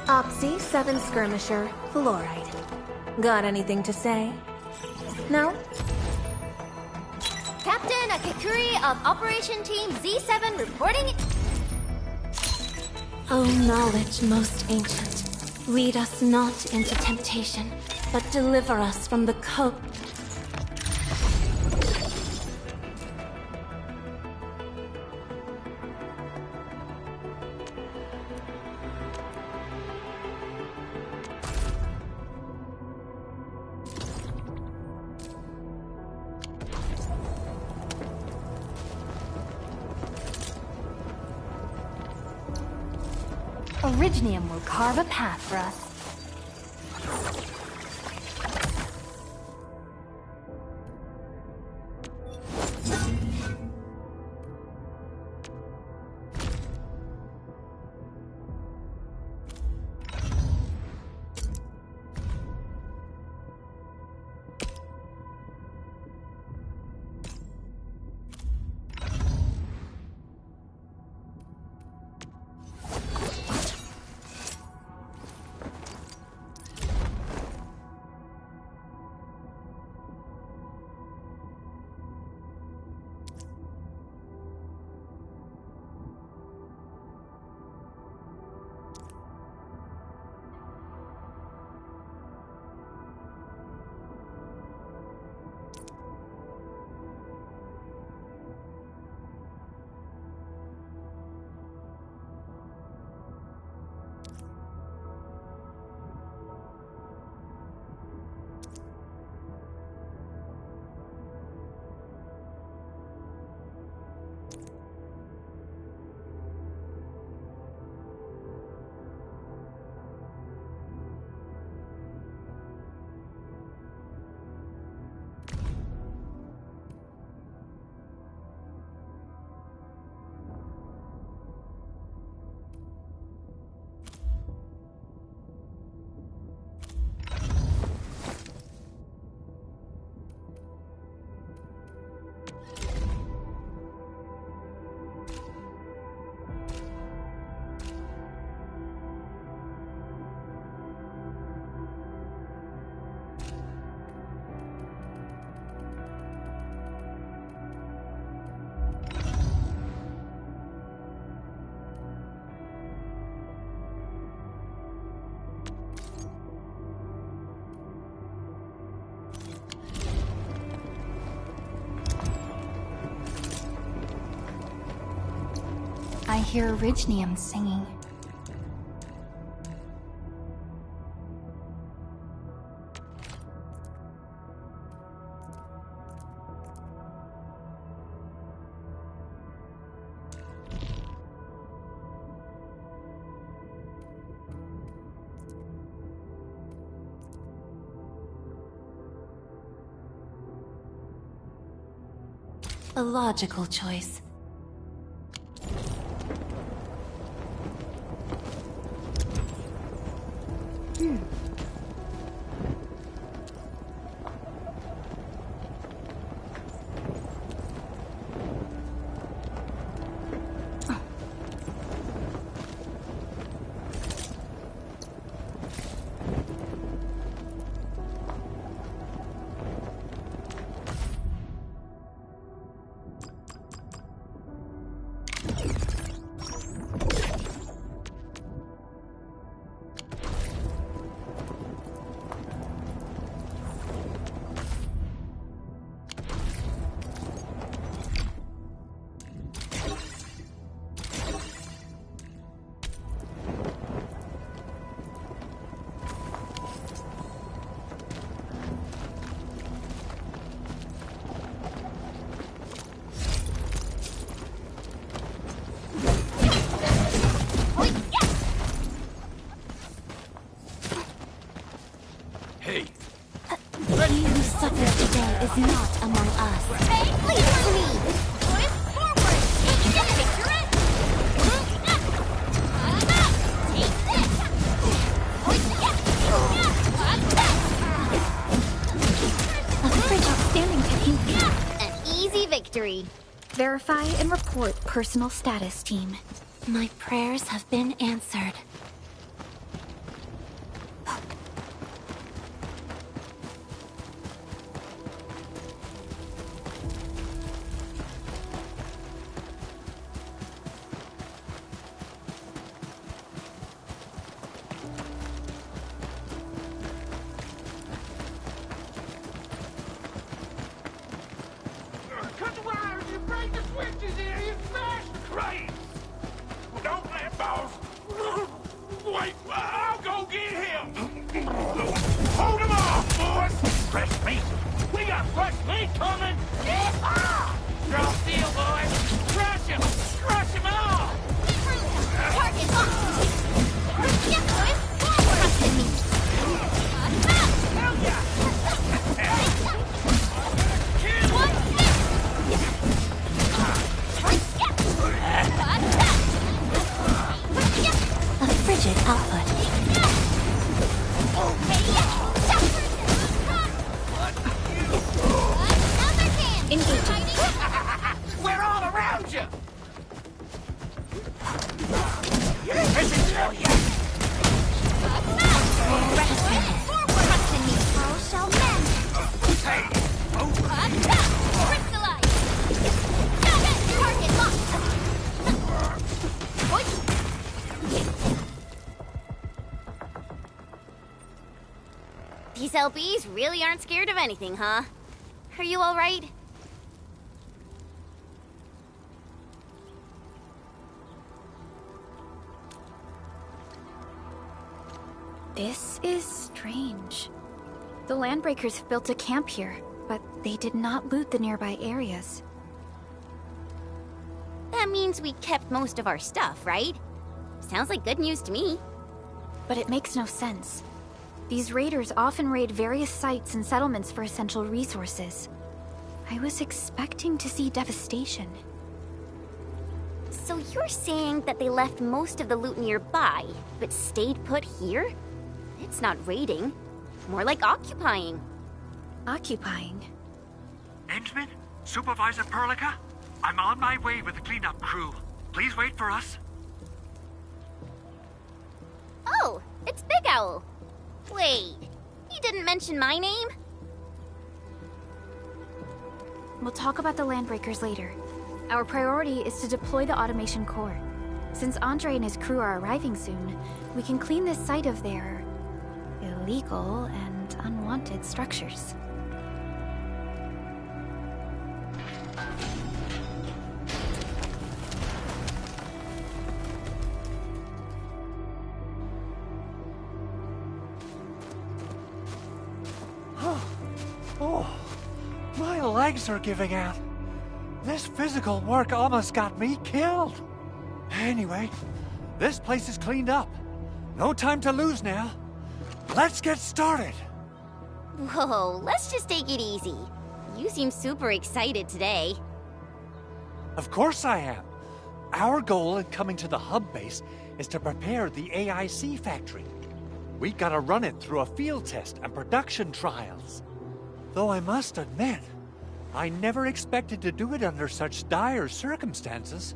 S14: Op Z7 Skirmisher, Fluoride. Got anything to say? No?
S7: Captain Akakuri of Operation Team Z7 reporting...
S5: O knowledge most ancient, lead us not into temptation, but deliver us from the code...
S6: Originium will carve a path for us.
S4: I hear Originium singing.
S1: A logical choice.
S2: He who suffers today is not among us.
S7: Hey, please for me! Boys, forward! Take this, picture it! Take this!
S4: A Fridge outstanding technique.
S7: An easy victory.
S4: Verify and report personal status, team.
S2: My prayers have been answered.
S16: Cut the wires, you break the switches here, you smash the crates! Don't let boss! Wait, I'll go get him! Hold him off, boys! Fresh meat! We got fresh meat coming! Draw steel, boys! Crush him! Crush him all!
S7: Target locked! Yes, boys! Forward! Trusted me!
S16: Hell yeah!
S2: A frigid output.
S16: We're all around you! This is for you!
S7: Trusted me! All shall mend!
S16: Hey!
S7: Crystallize! Target locked! These LBs really aren't scared of anything, huh? Are you alright?
S4: This is strange. The Landbreakers have built a camp here, but they did not loot the nearby areas.
S7: That means we kept most of our stuff, right? Sounds like good news to me.
S4: But it makes no sense. These raiders often raid various sites and settlements for essential resources. I was expecting to see devastation.
S7: So you're saying that they left most of the loot nearby, but stayed put here? It's not raiding. More like occupying.
S4: Occupying?
S9: Endman? Supervisor Perlica? I'm on my way with the cleanup crew. Please wait for us.
S7: Oh, it's Big Owl. Wait, he didn't mention my name?
S4: We'll talk about the Landbreakers later. Our priority is to deploy the automation core. Since Andre and his crew are arriving soon, we can clean this site of their illegal and unwanted structures.
S9: My legs are giving out. This physical work almost got me killed. Anyway, this place is cleaned up. No time to lose now. Let's get started.
S7: Whoa, let's just take it easy. You seem super excited today.
S9: Of course I am. Our goal in coming to the hub base is to prepare the AIC factory. We gotta run it through a field test and production trials. Though I must admit, I never expected to do it under such dire circumstances.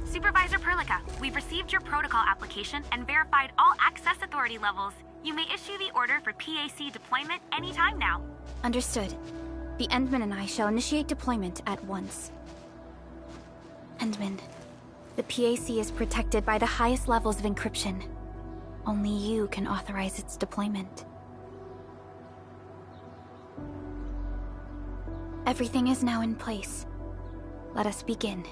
S8: Supervisor Perlica, we've received your protocol application and verified all access authority levels. You may issue the order for PAC deployment anytime now.
S4: Understood. The Endman and I shall initiate deployment at once. Endman, the PAC is protected by the highest levels of encryption. Only you can authorize its deployment. Everything is now in place. Let us begin.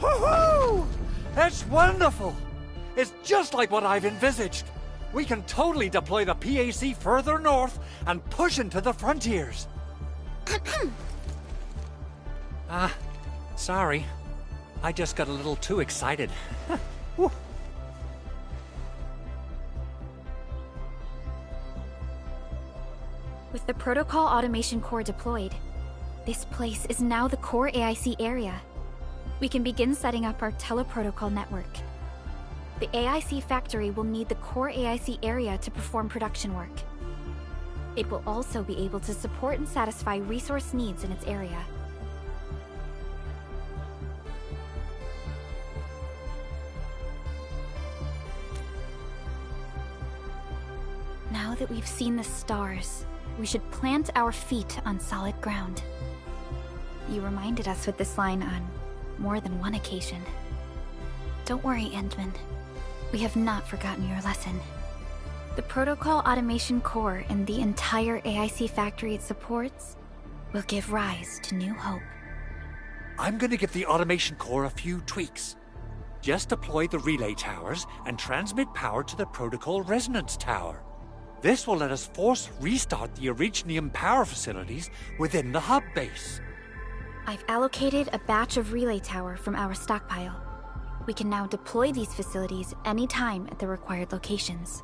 S9: Woohoo! That's wonderful! It's just like what I've envisaged. We can totally deploy the PAC further north and push into the frontiers. Sorry. I just got a little too excited. Whew.
S4: With the Protocol Automation Core deployed, this place is now the core AIC area. We can begin setting up our teleprotocol network. The AIC factory will need the core AIC area to perform production work. It will also be able to support and satisfy resource needs in its area. Now that we've seen the stars, we should plant our feet on solid ground. You reminded us with this line on more than one occasion. Don't worry, Endman. We have not forgotten your lesson. The Protocol Automation Core and the entire AIC factory it supports will give rise to new hope.
S9: I'm gonna give the Automation Core a few tweaks. Just deploy the relay towers and transmit power to the Protocol Resonance Tower. This will let us force restart the Originium power facilities within the hub base.
S4: I've allocated a batch of relay tower from our stockpile. We can now deploy these facilities anytime at the required locations.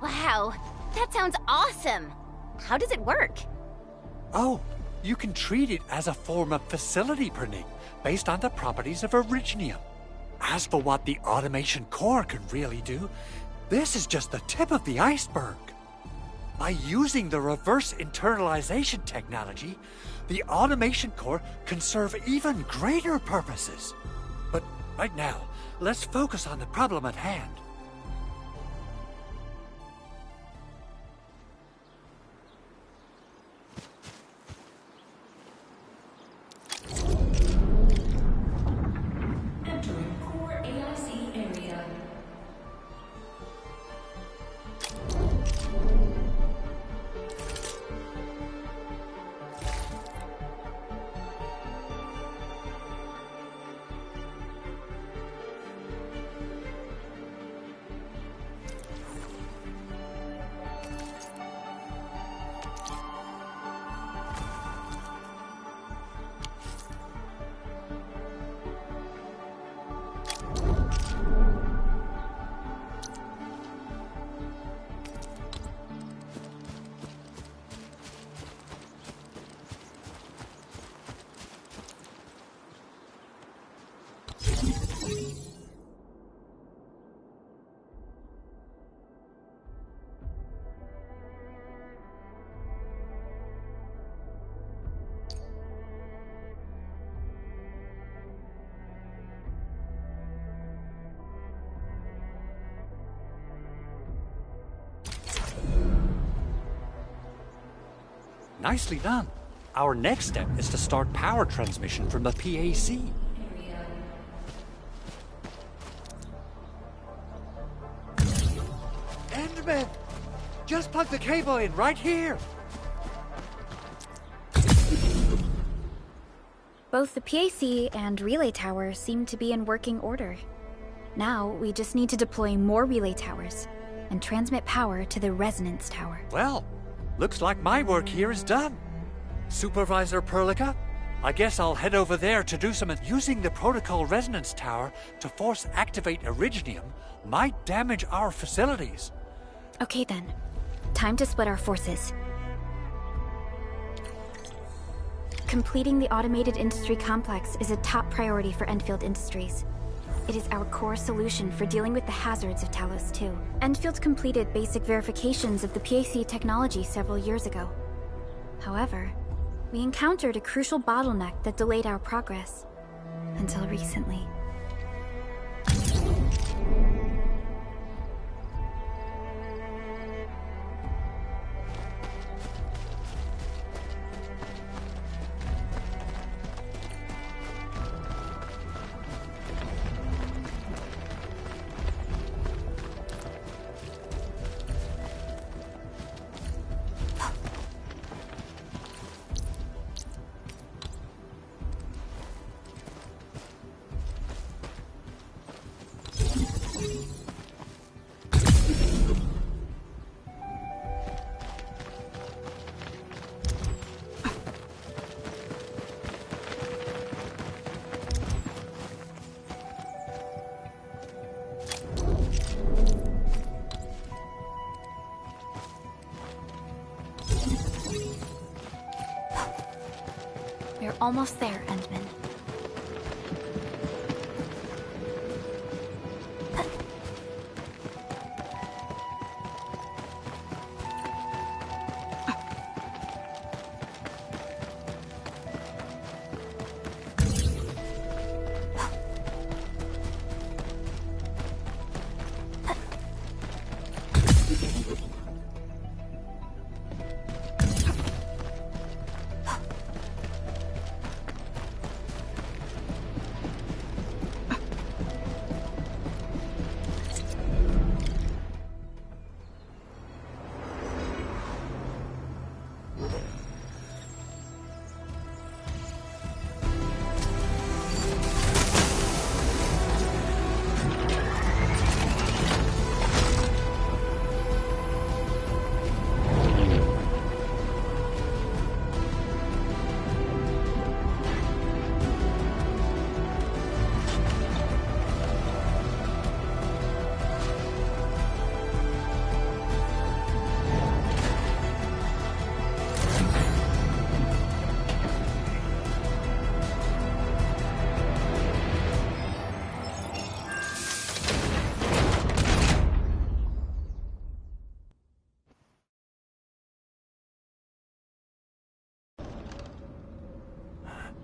S7: Wow, that sounds awesome! How does it work?
S9: Oh, you can treat it as a form of facility printing based on the properties of Originium. As for what the Automation Core can really do, this is just the tip of the iceberg. By using the reverse internalization technology, the Automation Core can serve even greater purposes. But right now, let's focus on the problem at hand.
S1: Entering core AIC area.
S9: Nicely done. Our next step is to start power transmission from the PAC. Enderman! Just plug the cable in right here!
S4: Both the PAC and relay tower seem to be in working order. Now, we just need to deploy more relay towers and transmit power to the resonance tower.
S9: Well, looks like my work here is done. Supervisor Perlica, I guess I'll head over there to do some... Using the protocol resonance tower to force activate Originium might damage our facilities.
S4: Okay then. Time to split our forces. Completing the automated industry complex is a top priority for Enfield Industries. It is our core solution for dealing with the hazards of Talos 2. Enfield completed basic verifications of the PAC technology several years ago. However, we encountered a crucial bottleneck that delayed our progress. Until recently. We're almost there, Endman.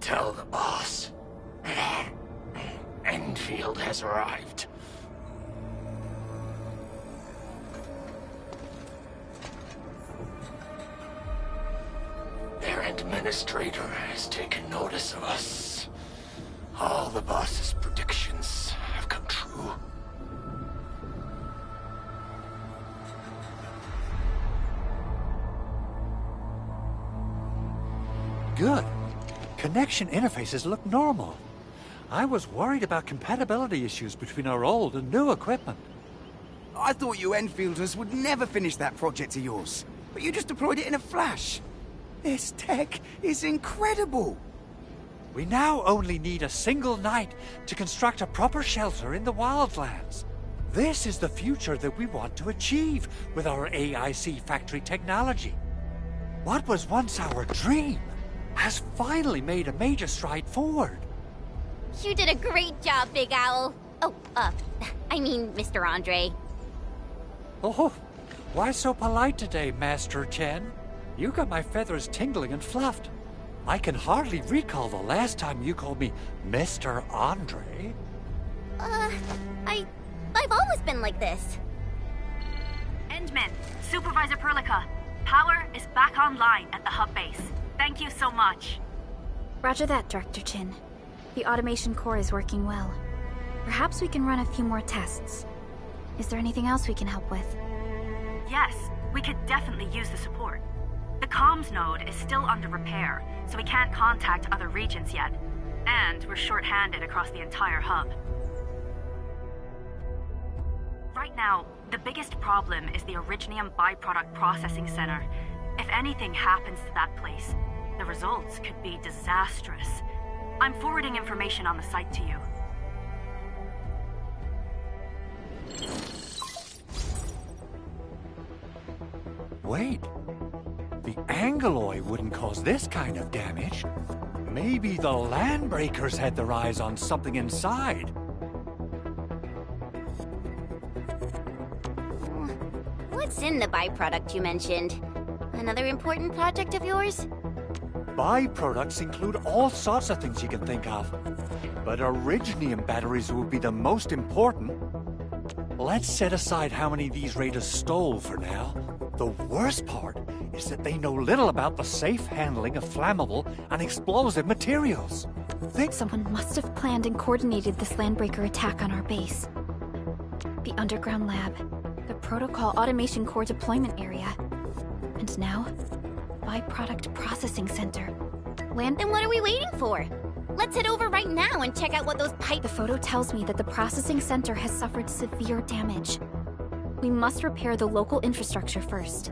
S16: Tell the boss. Enfield has arrived. Their administrator has taken notice of us. All the boss's predictions have come true.
S9: Good. Connection interfaces look normal. I was worried about compatibility issues between our old and new equipment.
S11: I thought you Enfielders would never finish that project of yours, but you just deployed it in a flash. This tech is incredible.
S9: We now only need a single night to construct a proper shelter in the wildlands. This is the future that we want to achieve with our AIC factory technology. What was once our dream has finally made a major stride forward.
S7: You did a great job, Big Owl. Oh, I mean, Mr. Andre.
S9: Oh, why so polite today, Master Chen? You got my feathers tingling and fluffed. I can hardly recall the last time you called me Mr. Andre.
S7: I've always been like this.
S8: Endman, Supervisor Perlica. Power is back online at the hub base. Thank you so much.
S4: Roger that, Director Chin. The automation core is working well. Perhaps we can run a few more tests. Is there anything else we can help with?
S8: Yes, we could definitely use the support. The comms node is still under repair, so we can't contact other regions yet. And we're short-handed across the entire hub. Right now, the biggest problem is the Originium byproduct processing center. If anything happens to that place, the results could be disastrous. I'm forwarding information on the site to you.
S9: Wait. The Angeloy wouldn't cause this kind of damage. Maybe the Landbreakers had their eyes on something inside.
S7: What's in the byproduct you mentioned? Another important project of yours?
S9: Byproducts include all sorts of things you can think of. But Originium batteries will be the most important. Let's set aside how many these raiders stole for now. The worst part is that they know little about the safe handling of flammable and explosive materials.
S4: Someone must have planned and coordinated this Landbreaker attack on our base. The underground lab, the Protocol Automation Core deployment area, and now, Byproduct Processing Center.
S7: Then what are we waiting for? Let's head over right now and check out what those pipes...
S4: The photo tells me that the processing center has suffered severe damage. We must repair the local infrastructure first.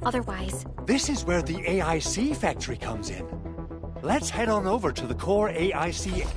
S4: Otherwise...
S9: This is where the AIC factory comes in. Let's head on over to the core AIC...